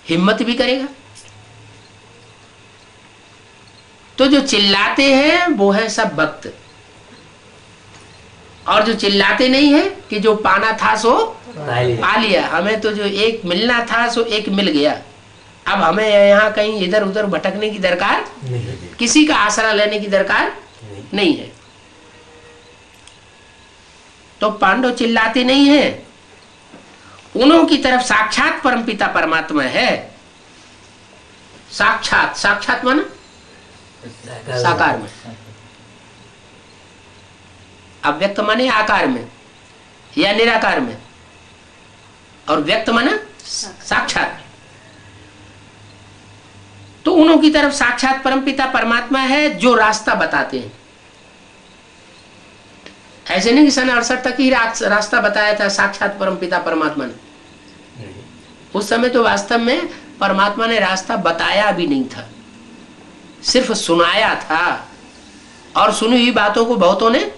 हिम्मत भी करेगा। तो जो चिल्लाते हैं वो है सब भक्त, और जो चिल्लाते नहीं है कि जो पाना था सो पा लिया, हमें तो जो एक मिलना था सो एक मिल गया, अब हमें यहाँ कहीं इधर उधर भटकने की दरकार नहीं, किसी का आसरा लेने की दरकार नहीं है। तो पांडव चिल्लाते नहीं है, उन्हों की तरफ साक्षात परमपिता परमात्मा है। साक्षात, साक्षात माना साकार में, अव्यक्त माने आकार में या निराकार में, और व्यक्त माना साक्षात। तो उन्हों की तरफ साक्षात परमपिता परमात्मा है जो रास्ता बताते हैं। ऐसे नहीं कि सन 68 तक ही रास्ता बताया था साक्षात परमपिता परमात्मा ने। उस समय तो वास्तव में परमात्मा ने रास्ता बताया भी नहीं था, सिर्फ सुनाया था, और सुनी हुई बातों को बहुतों ने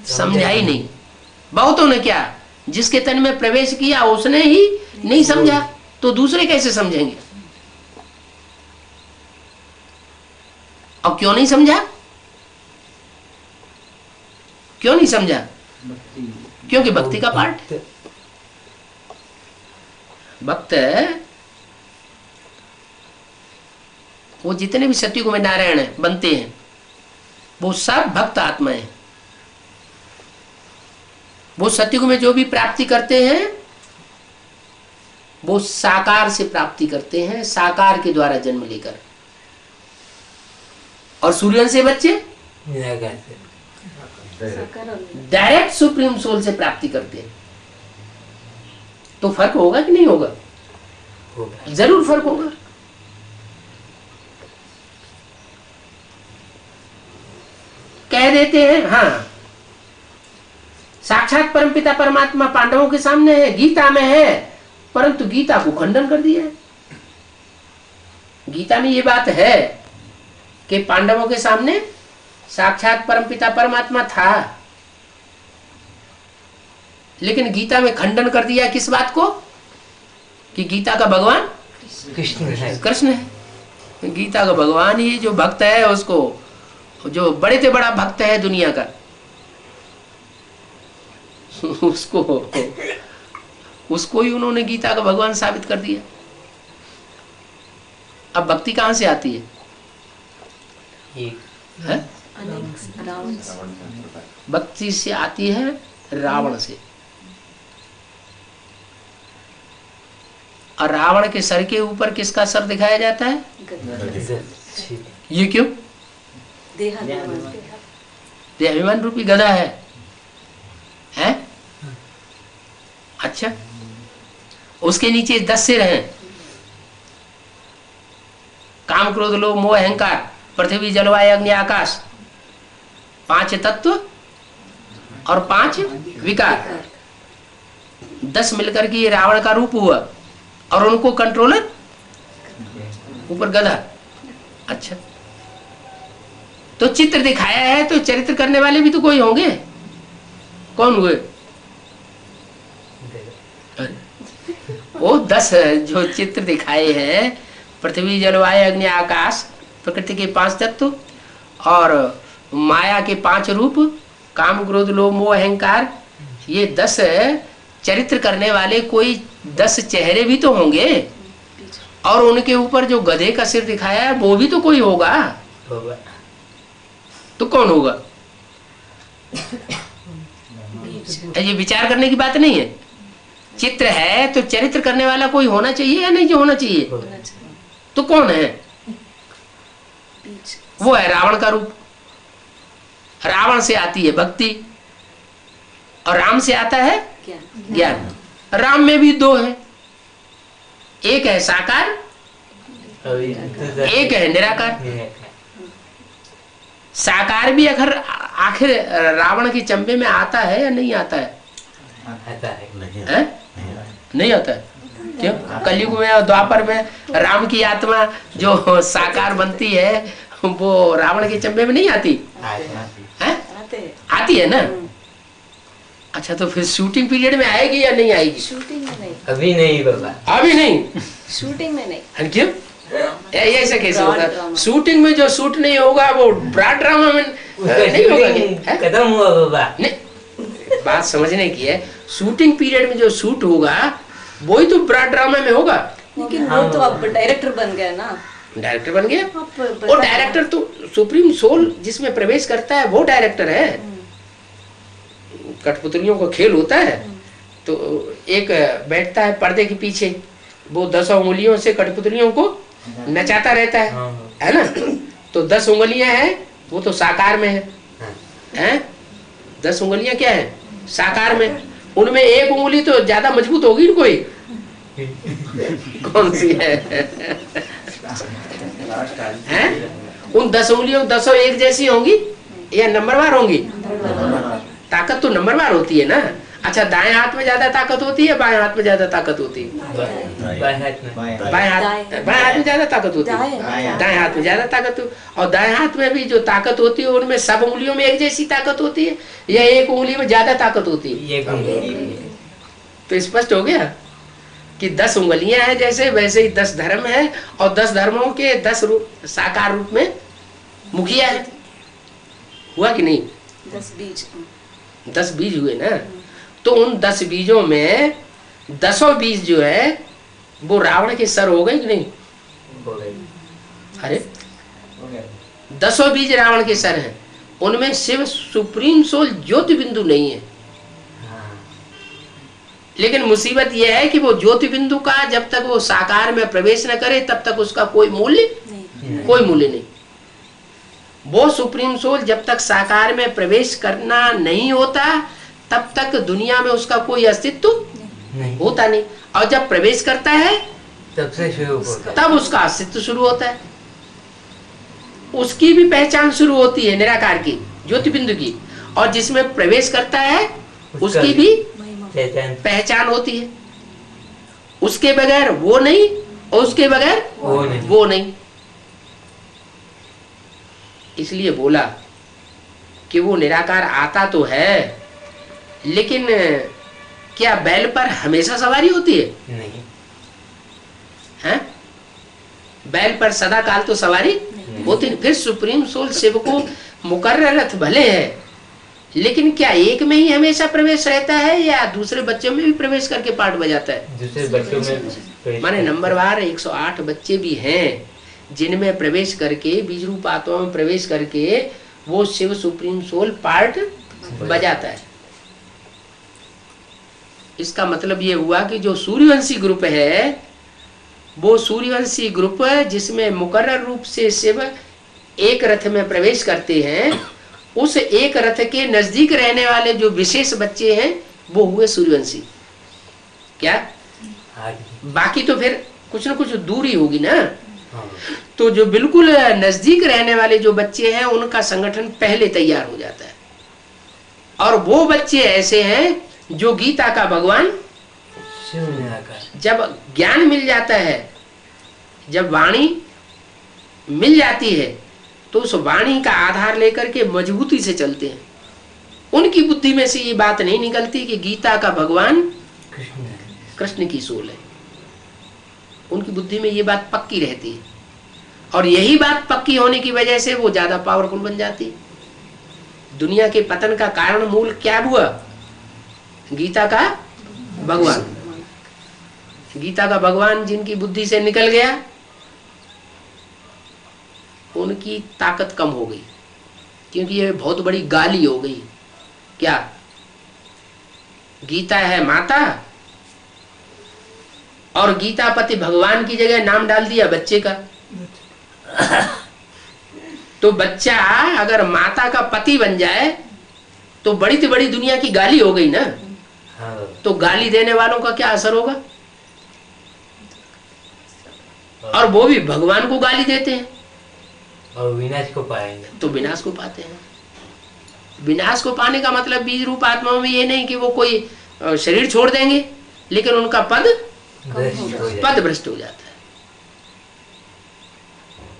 समझा ही नहीं। बहुतों ने क्या, जिसके तन में प्रवेश किया उसने ही नहीं समझा, तो दूसरे कैसे समझेंगे? और क्यों नहीं समझा? क्यों नहीं समझा? क्योंकि भक्ति का पार्ट है। भक्त वो जितने भी सतयुग में नारायण बनते हैं वो सब भक्त आत्माएं। वो सतयुग में जो भी प्राप्ति करते हैं वो साकार से प्राप्ति करते हैं, साकार के द्वारा जन्म लेकर। और सूर्यवंश से बच्चे डायरेक्ट सुप्रीम सोल से प्राप्ति करते हैं। तो फर्क होगा कि नहीं होगा? जरूर फर्क होगा। कह देते हैं हाँ साक्षात परमपिता परमात्मा पांडवों के सामने है, गीता में है, परंतु गीता को खंडन कर दिया है। गीता में ये बात है कि पांडवों के सामने साक्षात परमपिता परमात्मा था, लेकिन गीता में खंडन कर दिया किस बात को? कि गीता का भगवान कृष्ण है। गीता का भगवान ही जो भक्त है उसको, जो बड़े से बड़ा भक्त है दुनिया का, उसको ही उन्होंने गीता का भगवान साबित कर दिया। अब भक्ति कहां से आती है? भक्ति से आती है रावण से। और रावण के सर के ऊपर किसका सर दिखाया जाता है? ये क्यों? देहाभिमान। देहाभिमान रूपी गधा है, हैं? अच्छा, उसके नीचे 10 सिर हैं। काम क्रोध लोभ मोह अहंकार, पृथ्वी जलवायु अग्नि आकाश, 5 तत्व और 5 विकार, 10 मिलकर के ये रावण का रूप हुआ और उनको कंट्रोलर ऊपर गधा। अच्छा, तो चित्र दिखाया है तो चरित्र करने वाले भी तो कोई होंगे। कौन हुए? वो 10 जो चित्र दिखाए हैं, पृथ्वी जलवायु अग्नि आकाश, प्रकृति के 5 तत्व और माया के 5 रूप, काम क्रोध लोभ मोह अहंकार, ये 10 चरित्र करने वाले कोई 10 चेहरे भी तो होंगे। और उनके ऊपर जो गधे का सिर दिखाया है वो भी तो कोई होगा। तो कौन होगा? ये विचार करने की बात नहीं है। चित्र है तो चरित्र करने वाला कोई होना चाहिए या नहीं? जो होना चाहिए। तो कौन है? वो है रावण का रूप। रावण से आती है भक्ति और राम से आता है ज्ञान। राम में भी 2 है, एक है साकार, एक है निराकार। साकार भी आखिर रावण के चंबे में आता है या नहीं आता है? नहीं आता है। क्यों? कलयुग में और द्वापर में राम की आत्मा जो साकार बनती है वो रावण के चंबे में नहीं आती है? आती है ना। अच्छा, तो फिर शूटिंग पीरियड में आएगी या नहीं आएगी? शूटिंग में नहीं। अभी नहीं बाबा, अभी नहीं, शूटिंग में नहीं। क्यों? ऐसा कैसे होगा? शूटिंग में जो शूट नहीं होगा वो ब्रॉड ड्रामा में नहीं होगा। खत्म हुआ बाबा। नहीं, बात समझने की है। शूटिंग पीरियड में जो शूट होगा वही तो ब्रॉड ड्रामा में होगा। लेकिन वो तो अब डायरेक्टर बन गया ना। डायरेक्टर बन गया। और डायरेक्टर तो सुप्रीम सोल जिसमें प्रवेश करता है वो डायरेक्टर है। कठपुतलियों का खेल होता है तो एक बैठता है पर्दे के पीछे, वो 10 उंगलियों से कठपुतलियों को नचाता रहता है ना। तो 10 उंगलियां हैं, वो तो साकार में है। 10 उंगलियां क्या है? साकार में। उनमें एक उंगली तो ज्यादा मजबूत होगी ना कोई। कौन सी है? उन 10 उंगलियों 10 एक जैसी होंगी या नंबरवार होंगी? ताकत तो नंबरवार होती है ना। अच्छा, दाएं हाथ में ज्यादा ताकत होती है, बाएं हाथ में ज्यादा ताकत होती है? बाएं हाथ में ज्यादा ताकत होती है, दाएं हाथ में ज्यादा ताकत हो। और दाएं हाथ में भी जो ताकत होती है उनमें सब उंगलियों में एक जैसी ताकत होती है या एक उंगली में ज्यादा ताकत होती है? तो स्पष्ट हो गया कि 10 उंगलियां हैं जैसे, वैसे ही 10 धर्म है और 10 धर्मों के 10 रूप साकार रूप में मुखिया है। हुआ कि नहीं? 10 बीज हुए ना। तो उन 10 बीजों में 10 बीज जो है वो रावण के सर हो गए कि नहीं? अरे 10 बीज रावण के सर हैं। उनमें शिव सुप्रीम सोल ज्योति बिंदु नहीं है। लेकिन मुसीबत यह है कि वो ज्योति बिंदु का जब तक वो साकार में प्रवेश न करे तब तक उसका कोई मूल्य नहीं। वो सुप्रीम सोल जब तक साकार में प्रवेश करना नहीं होता तब तक दुनिया में उसका कोई अस्तित्व होता नहीं। और जब प्रवेश करता है तब उसका अस्तित्व शुरू होता है। उसकी भी पहचान शुरू होती है निराकार की, ज्योति बिंदु की। और जिसमें प्रवेश करता है उसकी भी पहचान होती है। उसके बगैर वो नहीं और उसके बगैर वो नहीं। इसलिए बोला कि वो निराकार आता तो है, लेकिन क्या बैल पर हमेशा सवारी होती है? नहीं। हैं? बैल पर सदा काल तो सवारी होती नहीं। फिर सुप्रीम सोल शिव को मुकर्रर रथ भले है, लेकिन क्या एक में ही हमेशा प्रवेश रहता है या दूसरे बच्चों में भी प्रवेश करके पार्ट बजाता है? दूसरे बच्चों में माने नंबरवार 108 बच्चे भी हैं जिनमें प्रवेश करके बीज रूप आत्मा में प्रवेश करके वो शिव सुप्रीम सोल पार्ट बजाता है। इसका मतलब ये हुआ कि जो सूर्यवंशी ग्रुप है वो सूर्यवंशी ग्रुप जिसमें मुकर्रर रूप से शिव एक रथ में प्रवेश करते हैं, उस एक रथ के नजदीक रहने वाले जो विशेष बच्चे हैं वो हुए सूर्यवंशी। क्या बाकी तो फिर कुछ ना कुछ दूरी होगी ना। तो जो बिल्कुल नजदीक रहने वाले जो बच्चे हैं उनका संगठन पहले तैयार हो जाता है, और वो बच्चे ऐसे हैं जो गीता का भगवान जब ज्ञान मिल जाता है, जब वाणी मिल जाती है तो उस वाणी का आधार लेकर के मजबूती से चलते हैं। उनकी बुद्धि में से ये बात नहीं निकलती कि गीता का भगवान कृष्ण की सोल है। उनकी बुद्धि में ये बात पक्की रहती है, और यही बात पक्की होने की वजह से वो ज्यादा पावरफुल बन जाती है। दुनिया के पतन का कारण मूल क्या हुआ? गीता का भगवान। गीता का भगवान जिनकी बुद्धि से निकल गया उनकी ताकत कम हो गई, क्योंकि ये बहुत बड़ी गाली हो गई। क्या गीता है माता, और गीतापति भगवान की जगह नाम डाल दिया बच्चे का। तो बच्चा अगर माता का पति बन जाए तो बड़ी से बड़ी दुनिया की गाली हो गई ना। तो गाली देने वालों का क्या असर होगा? और वो भी भगवान को गाली देते हैं और विनाश को पाएंगे। तो विनाश को पाते हैं। विनाश को पाने का मतलब बीज रूप आत्माओं में ये नहीं कि वो कोई शरीर छोड़ देंगे, लेकिन उनका पद भ्रष्ट हो जाता है।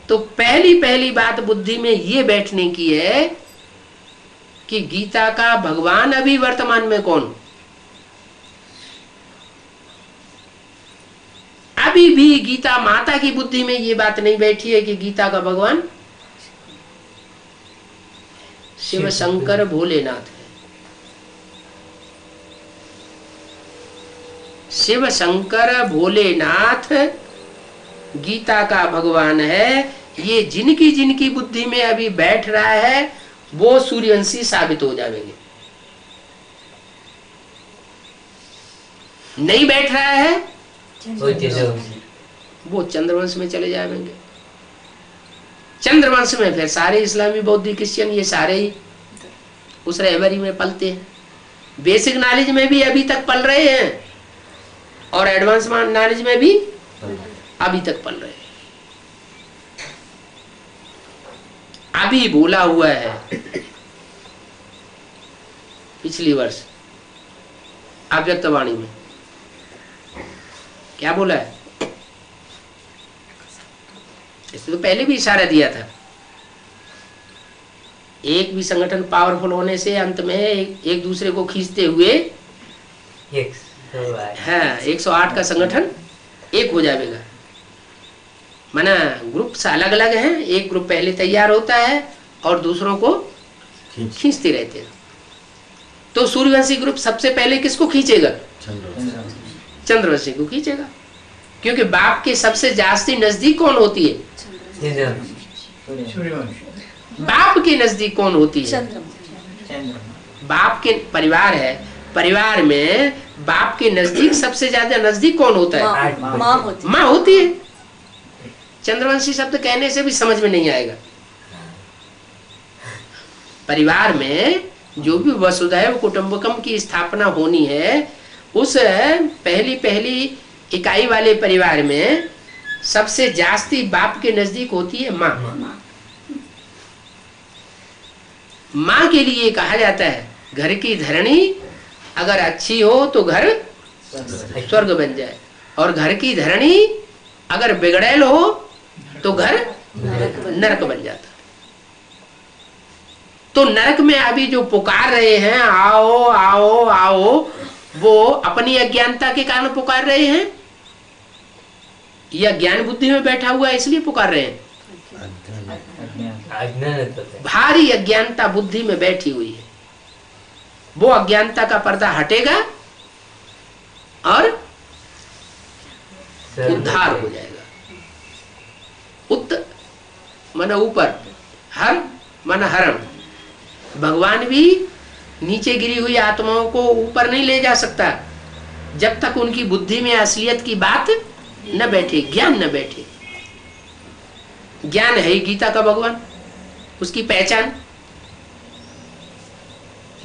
तो पहली बात बुद्धि में ये बैठने की है कि गीता का भगवान अभी वर्तमान में कौन? अभी भी गीता माता की बुद्धि में ये बात नहीं बैठी है कि गीता का भगवान शिव शंकर भोलेनाथ है। शिव शंकर भोलेनाथ गीता का भगवान है। ये जिनकी जिनकी बुद्धि में अभी बैठ रहा है वो सूर्यवंशी साबित हो जाएंगे। नहीं बैठ रहा है वो चंद्रवंश में चले जाएंगे। चंद्रवंश में फिर सारे इस्लामी बौद्ध क्रिश्चियन ये सारे ही उस रहबरी में पलते हैं। बेसिक नॉलेज में भी अभी तक पल रहे हैं और एडवांस नॉलेज में भी अभी तक पल रहे हैं। अभी बोला हुआ है पिछली वर्ष अव्यक्तवाणी में क्या बोला है? इससे तो पहले भी इशारा दिया था। एक भी संगठन पावरफुल होने से अंत में एक दूसरे को खींचते हुए 108 का संगठन एक हो जाएगा। माना ग्रुप अलग अलग हैं, एक ग्रुप पहले तैयार होता है और दूसरों को खींचते रहते हैं। तो सूर्यवंशी ग्रुप सबसे पहले किसको खींचेगा? चंद्रवंशी को खींचेगा, क्योंकि बाप के सबसे जास्ती नजदीक कौन होती है? बाप के नजदीक कौन होती है? बाप के परिवार है, परिवार में बाप के नजदीक सबसे ज्यादा नजदीक कौन होता है? माँ होती है। चंद्रवंशी शब्द कहने से भी समझ में नहीं आएगा। परिवार में जो भी वसुधैव कुटुंबकम की स्थापना होनी है, उस पहली इकाई वाले परिवार में सबसे जास्ती बाप के नजदीक होती है माँ। माँ के लिए कहा जाता है घर की धरणी अगर अच्छी हो तो घर स्वर्ग बन जाए, और घर की धरणी अगर बिगड़ैल हो तो घर नरक बन जाता। तो नरक में अभी जो पुकार रहे हैं आओ आओ आओ, वो अपनी अज्ञानता के कारण पुकार रहे हैं या ज्ञान बुद्धि में बैठा हुआ है इसलिए पुकार रहे हैं? भारी अज्ञानता बुद्धि में बैठी हुई है। वो अज्ञानता का पर्दा हटेगा और उद्धार हो जाएगा। उत्त माना ऊपर, हर माना हरण। भगवान भी नीचे गिरी हुई आत्माओं को ऊपर नहीं ले जा सकता जब तक उनकी बुद्धि में असलियत की बात न बैठे, ज्ञान न बैठे। ज्ञान है गीता का भगवान, उसकी पहचान।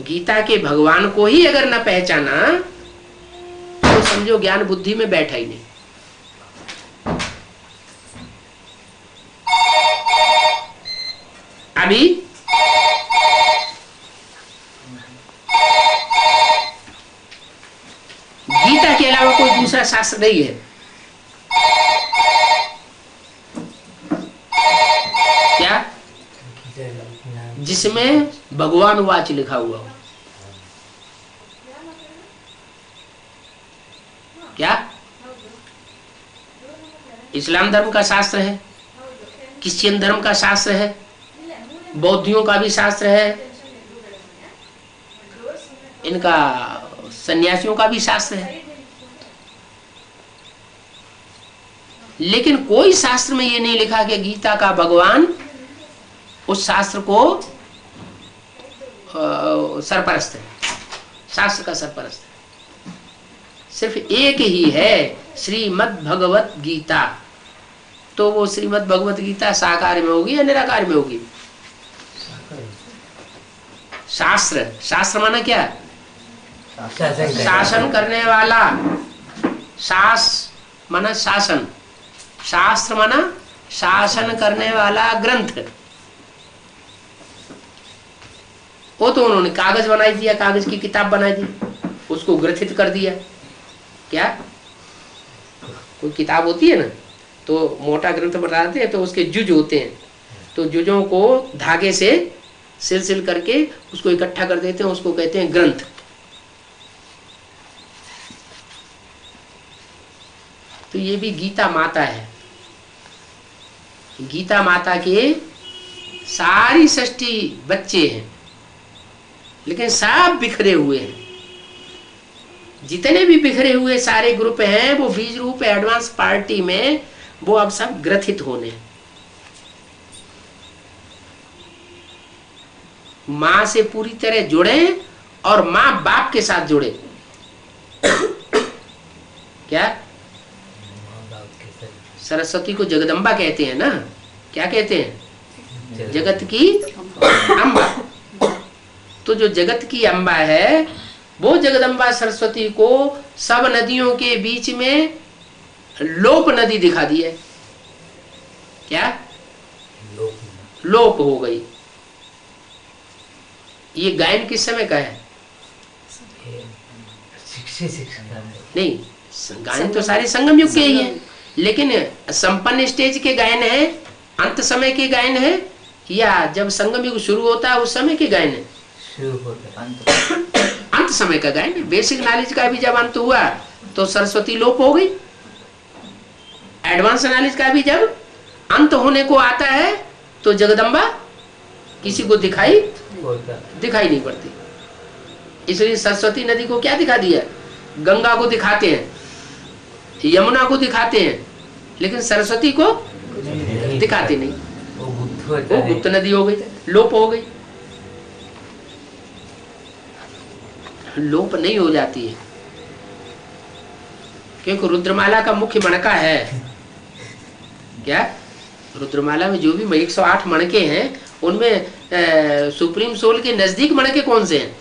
गीता के भगवान को ही अगर न पहचाना तो समझो ज्ञान बुद्धि में बैठा ही नहीं। अभी गीता के अलावा कोई दूसरा शास्त्र नहीं है क्या जिसमें भगवान वाच लिखा हुआ हो? क्या इस्लाम धर्म का शास्त्र है, क्रिश्चियन धर्म का शास्त्र है, बौद्धियों का भी शास्त्र है, इनका सन्यासियों का भी शास्त्र है। लेकिन कोई शास्त्र में ये नहीं लिखा कि गीता का भगवान उस शास्त्र को सरपरस्त है, शास्त्र का सरपरस्त है। सिर्फ एक ही है, श्रीमद् भगवत गीता। तो वो श्रीमद् भगवत गीता साकार में होगी या निराकार में होगी? शास्त्र, शास्त्र माना क्या? शासन करने वाला। शास माना शासन, शास्त्र माना शासन करने वाला ग्रंथ। वो तो उन्होंने कागज बनाई दिया, कागज की किताब बनाई दी, उसको ग्रथित कर दिया। क्या कोई किताब होती है ना, तो मोटा ग्रंथ बनाते हैं तो उसके जुज होते हैं, तो जुजों को धागे से सिल करके उसको इकट्ठा कर देते हैं, उसको कहते हैं ग्रंथ। तो ये भी गीता माता है। गीता माता के सारी सृष्टि बच्चे हैं, लेकिन सब बिखरे हुए हैं। जितने भी बिखरे हुए सारे ग्रुप हैं वो बीज रूप एडवांस पार्टी में वो अब सब ग्रथित होने। मां से पूरी तरह जुड़े और मां बाप के साथ जुड़े। क्या सरस्वती को जगदम्बा कहते हैं ना? क्या कहते हैं? जगत की अम्बा। तो जो जगत की अम्बा है वो जगदम्बा सरस्वती को सब नदियों के बीच में लोप नदी दिखा दी है। क्या लोप हो गई। ये गायन किस समय का है? नहीं, गायन तो सारे संगम युग के ही है, लेकिन संपन्न स्टेज के गायन है, अंत समय के गायन है, या जब संगम युग शुरू होता है उस समय के गायन है? अंत समय का गायन है। बेसिक नॉलेज का भी जब अंत हुआ तो सरस्वती लोप हो गई। एडवांस नॉलेज का भी जब अंत होने को आता है तो जगदम्बा किसी को दिखाई नहीं पड़ती। इसलिए सरस्वती नदी को क्या दिखा दिया? गंगा को दिखाते हैं, यमुना को दिखाते हैं, लेकिन सरस्वती को दिखाते नहीं। वो गुप्त नदी हो गई, लोप हो गई। लोप नहीं हो जाती है क्योंकि रुद्रमाला का मुख्य मणका है। क्या रुद्रमाला में जो भी 108 मणके हैं उनमें सुप्रीम सोल के नजदीक मणके कौन से हैं?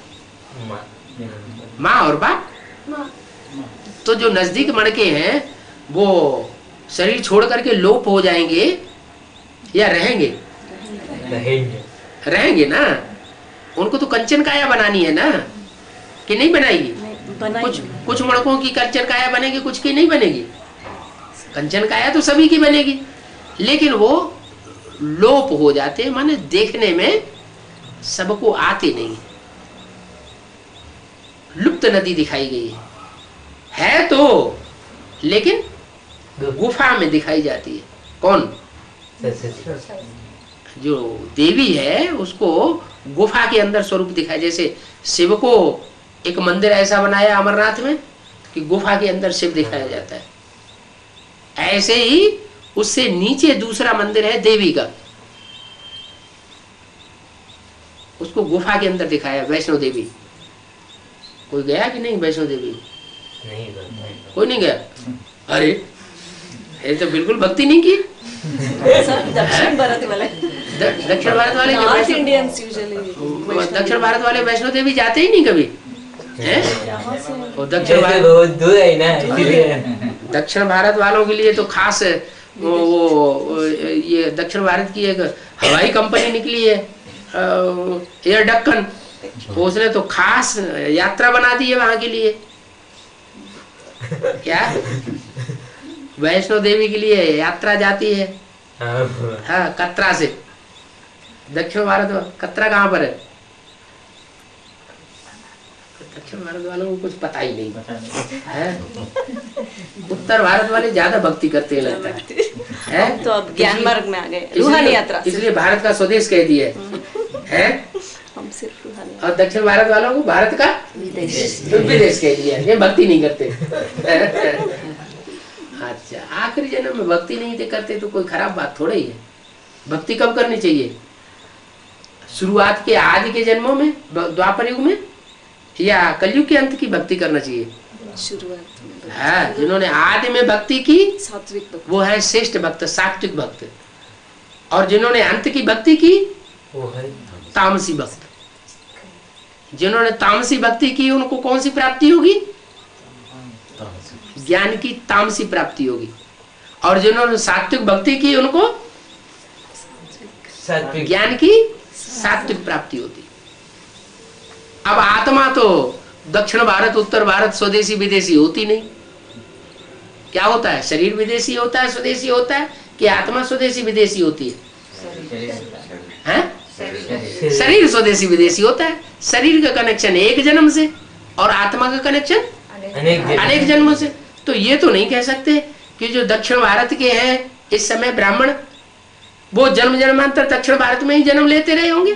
माँ और बाप। तो जो नजदीक मणके हैं वो शरीर छोड़ करके लोप हो जाएंगे या रहेंगे? रहेंगे ना। उनको तो कंचन काया बनानी है ना, कि नहीं बनाएगी? कुछ मणकों की कंचन काया बनेगी, कुछ की नहीं बनेगी। कंचन काया तो सभी की बनेगी, लेकिन वो लोप हो जाते, माने देखने में सबको आते नहीं। लुप्त नदी दिखाई गई है तो, लेकिन गुफा में दिखाई जाती है। कौन? जो देवी है उसको गुफा के अंदर स्वरूप दिखाया। जैसे शिव को एक मंदिर ऐसा बनाया अमरनाथ में कि गुफा के अंदर शिव दिखाया जाता है, ऐसे ही उससे नीचे दूसरा मंदिर है देवी का, उसको गुफा के अंदर दिखाया। वैष्णो देवी कोई गया कि नहीं? वैष्णो देवी नहीं, कोई नहीं गया। अरे ये तो बिल्कुल भक्ति नहीं की। सब दक्षिण भारत वाले, दक्षिण भारत वाले नॉर्थ वैष्णो, इंडियंस यूजुअली दक्षिण भारत वाले वैष्णो देवी जाते ही नहीं कभी हैं? यहाँ से और दक्षिण भारत, बहुत दूर है ना, इसीलिए दक्षिण भारत वालों के लिए तो खास वो ये दक्षिण भारत की एक हवाई कंपनी निकली है एयर डक्कन, उसने तो खास यात्रा बना दी है वहां के लिए। क्या वैष्णो देवी के लिए यात्रा जाती है। हाँ, कतरा से दक्षिण भारत। कतरा कहाँ पर है? दक्षिण भारत वालों को कुछ पता ही नहीं है। उत्तर भारत वाले ज्यादा भक्ति करते हैं लगता है। तो अब ज्ञान मार्ग में आ गए, रूहानी यात्रा से। इसलिए भारत का स्वदेश कह दिया है। हम सिर्फ रूहानी और दक्षिण भारत वालों को भारत का विदेश कह दिया, ये भक्ति नहीं करते। अच्छा, आखिरी जन्म में भक्ति नहीं करते तो कोई खराब बात थोड़ी है। भक्ति कब करनी चाहिए? शुरुआत के आदि के जन्मों में, द्वापर युग में, या कलयुग के अंत की भक्ति करना चाहिए? शुरुआत में। हाँ, जिन्होंने आदि में भक्ति की सात्विक भक्ति, वो है श्रेष्ठ भक्त, सात्विक भक्त। और जिन्होंने अंत की भक्ति की वो है तामसी भक्त। जिन्होंने तामसी भक्ति की उनको कौन सी प्राप्ति होगी? ज्ञान की तामसी प्राप्ति होगी। और जिन्होंने सात्विक भक्ति की उनको सात्विक ज्ञान की सात्विक प्राप्ति होती। अब आत्मा तो दक्षिण भारत, उत्तर भारत, स्वदेशी विदेशी होती नहीं। क्या होता है? शरीर विदेशी होता है, स्वदेशी होता है, कि आत्मा स्वदेशी विदेशी होती है? शरीर स्वदेशी विदेशी होता है। शरीर का कनेक्शन एक जन्म से और आत्मा का कनेक्शन अनेक जन्मों से। तो ये तो नहीं कह सकते कि जो दक्षिण भारत के हैं इस समय ब्राह्मण, वो जन्म जन्मांतर दक्षिण भारत में ही जन्म लेते रहे होंगे।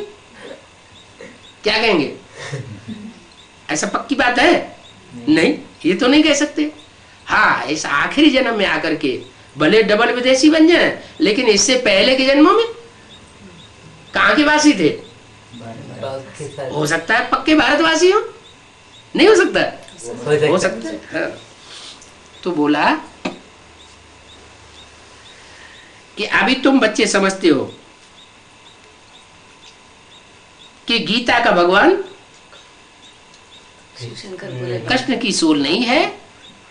क्या कहेंगे? ऐसा पक्की बात है? नहीं, ये तो नहीं कह सकते। हाँ, इस आखिरी जन्म में आकर के भले डबल विदेशी बन जाए, लेकिन इससे पहले के जन्मों में कहाँ के वासी थे? हो सकता है पक्के भारतवासी हो, नहीं हो सकता? हो सकता है। हाँ। तो बोला कि अभी तुम बच्चे समझते हो कि गीता का भगवान शंकर बोले कृष्ण की सोल नहीं है,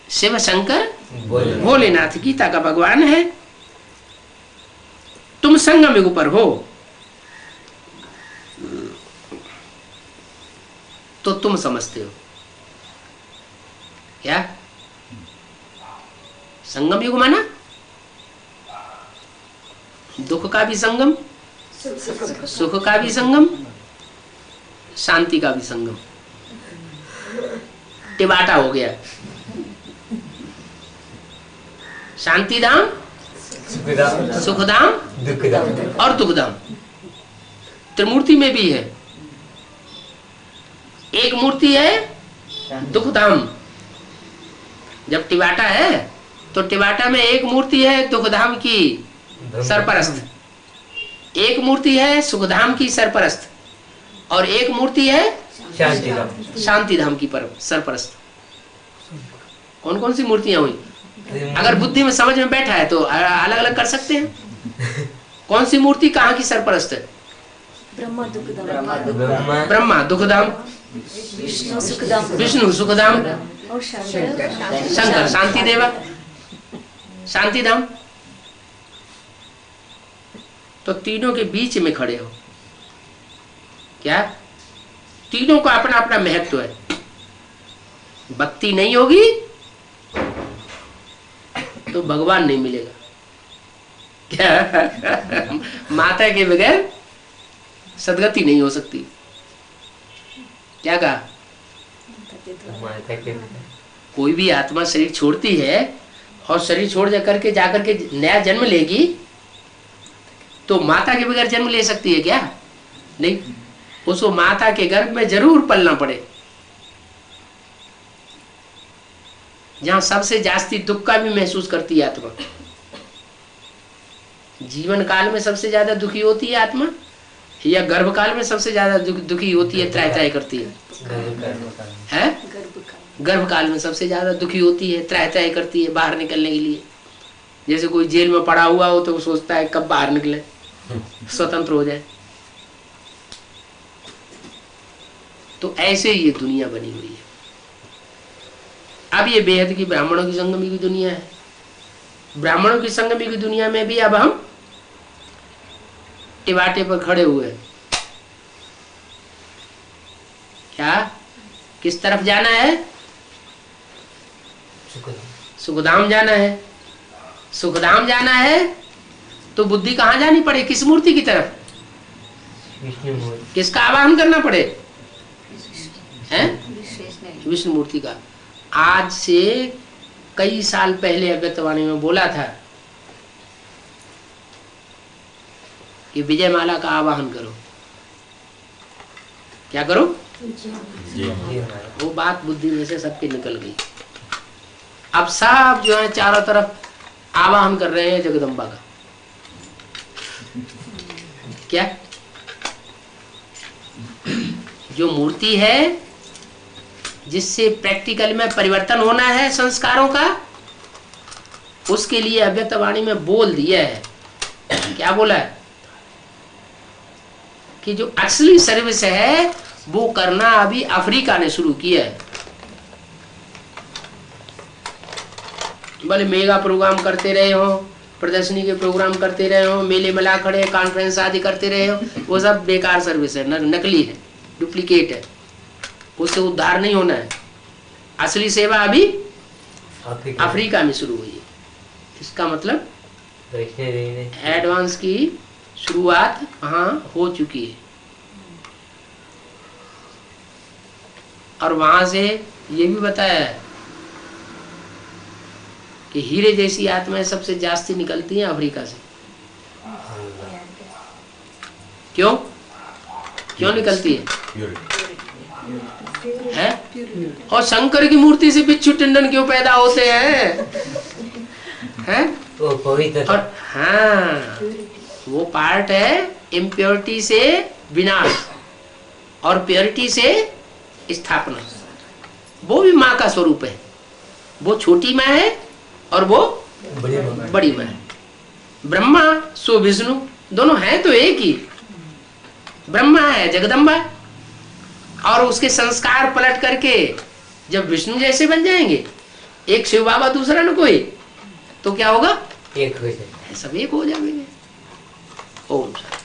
शिव शंकर भोलेनाथ गीता का भगवान है। तुम संगम युग पर हो तो तुम समझते हो। क्या संगम युग माना? दुख का भी संगम, सुख का भी संगम, शांति का भी संगम। टिबाटा हो गया, शांति धाम, सुखधाम और दुखधाम। त्रिमूर्ति में भी है। एक मूर्ति है दुखधाम। जब टिबाटा है तो टिबाटा में एक मूर्ति है दुखधाम की सरपरस्त, एक मूर्ति है सुखधाम की सरपरस्त, और एक मूर्ति है शांति धाम की सरपरस्त। कौन कौन सी मूर्तियां हुई? अगर बुद्धि में समझ में बैठा है तो अलग अलग कर सकते हैं। कौन सी मूर्ति कहाँ की सरपरस्त है? ब्रह्मा दुखधाम, ब्रह्मा दुखधाम, विष्णु सुखधाम, विष्णु सुखधाम और शंकर शंकर शांति देवा शांति धाम। तो तीनों के बीच में खड़े हो। क्या? तीनों का अपना अपना महत्व है। भक्ति नहीं होगी तो भगवान नहीं मिलेगा। क्या? माता के बगैर सदगति नहीं हो सकती। क्या कहा? कोई भी आत्मा शरीर छोड़ती है और शरीर छोड़ जाकर के नया जन्म लेगी तो माता के बगैर जन्म ले सकती है क्या? नहीं, उसको माता के गर्भ में जरूर पलना पड़े। जहां सबसे जास्ती दुख का भी महसूस करती है आत्मा। जीवन काल में सबसे ज्यादा दुखी होती है आत्मा, या गर्भ काल में सबसे ज्यादा दुखी होती है, त्राय त्राय करती है? गर्भ काल में सबसे ज्यादा दुखी होती है, त्राय त्राय करती है बाहर निकलने के लिए। जैसे कोई जेल में पड़ा हुआ हो तो वो सोचता है कब बाहर निकले, स्वतंत्र हो जाए। तो ऐसे ये दुनिया बनी हुई है। अब ये बेहद की ब्राह्मणों की संगमी की दुनिया है। ब्राह्मणों की संगमी की दुनिया में भी अब हम टिबाटे पर खड़े हुए हैं। क्या किस तरफ जाना है? सुखधाम जाना है। सुखधाम जाना है तो बुद्धि कहाँ जानी पड़े? किस मूर्ति की तरफ? किसका आवाहन करना पड़े? हैं? विष्णु मूर्ति का। आज से कई साल पहले अव्यक्तवाणी में बोला था कि विजय माला का आवाहन करो। क्या करो? वो बात बुद्धि में से सबके निकल गई। अब सब जो है चारों तरफ आवाहन कर रहे हैं जगदम्बा का। क्या जो मूर्ति है जिससे प्रैक्टिकल में परिवर्तन होना है संस्कारों का, उसके लिए अव्यक्तवाणी में बोल दिया है। क्या बोला है? कि जो असली सर्विस है वो करना अभी अफ्रीका ने शुरू किया है। भले मेगा प्रोग्राम करते रहे हो, प्रदर्शनी के प्रोग्राम करते रहे हो, मेले मिला खड़े, कॉन्फ्रेंस आदि करते रहे हो, वो सब बेकार सर्विस है, नकली है, डुप्लीकेट है। उससे उद्धार नहीं होना है। असली सेवा अभी अफ्रीका में शुरू हुई है। इसका मतलब एडवांस की शुरुआत वहां हो चुकी है। और वहां से ये भी बताया है कि हीरे जैसी आत्माएं सबसे जास्ती निकलती हैं अफ्रीका से। क्यों क्यों निकलती है? और शंकर की मूर्ति से बिच्छू टंडन क्यों पैदा होते हैं? और हाँ, वो पार्ट है इम्प्योरिटी से विनाश और प्योरिटी से स्थापना। वो भी माँ का स्वरूप है। वो छोटी माँ है और वो बड़ी माँ है। ब्रह्मा सो विष्णु दोनों हैं तो एक ही। ब्रह्मा है जगदम्बा, और उसके संस्कार पलट करके जब विष्णु जैसे बन जाएंगे, एक शिव बाबा दूसरा न कोई, तो क्या होगा? एक हो जाए, सब एक हो जाएंगे। ओम शांति।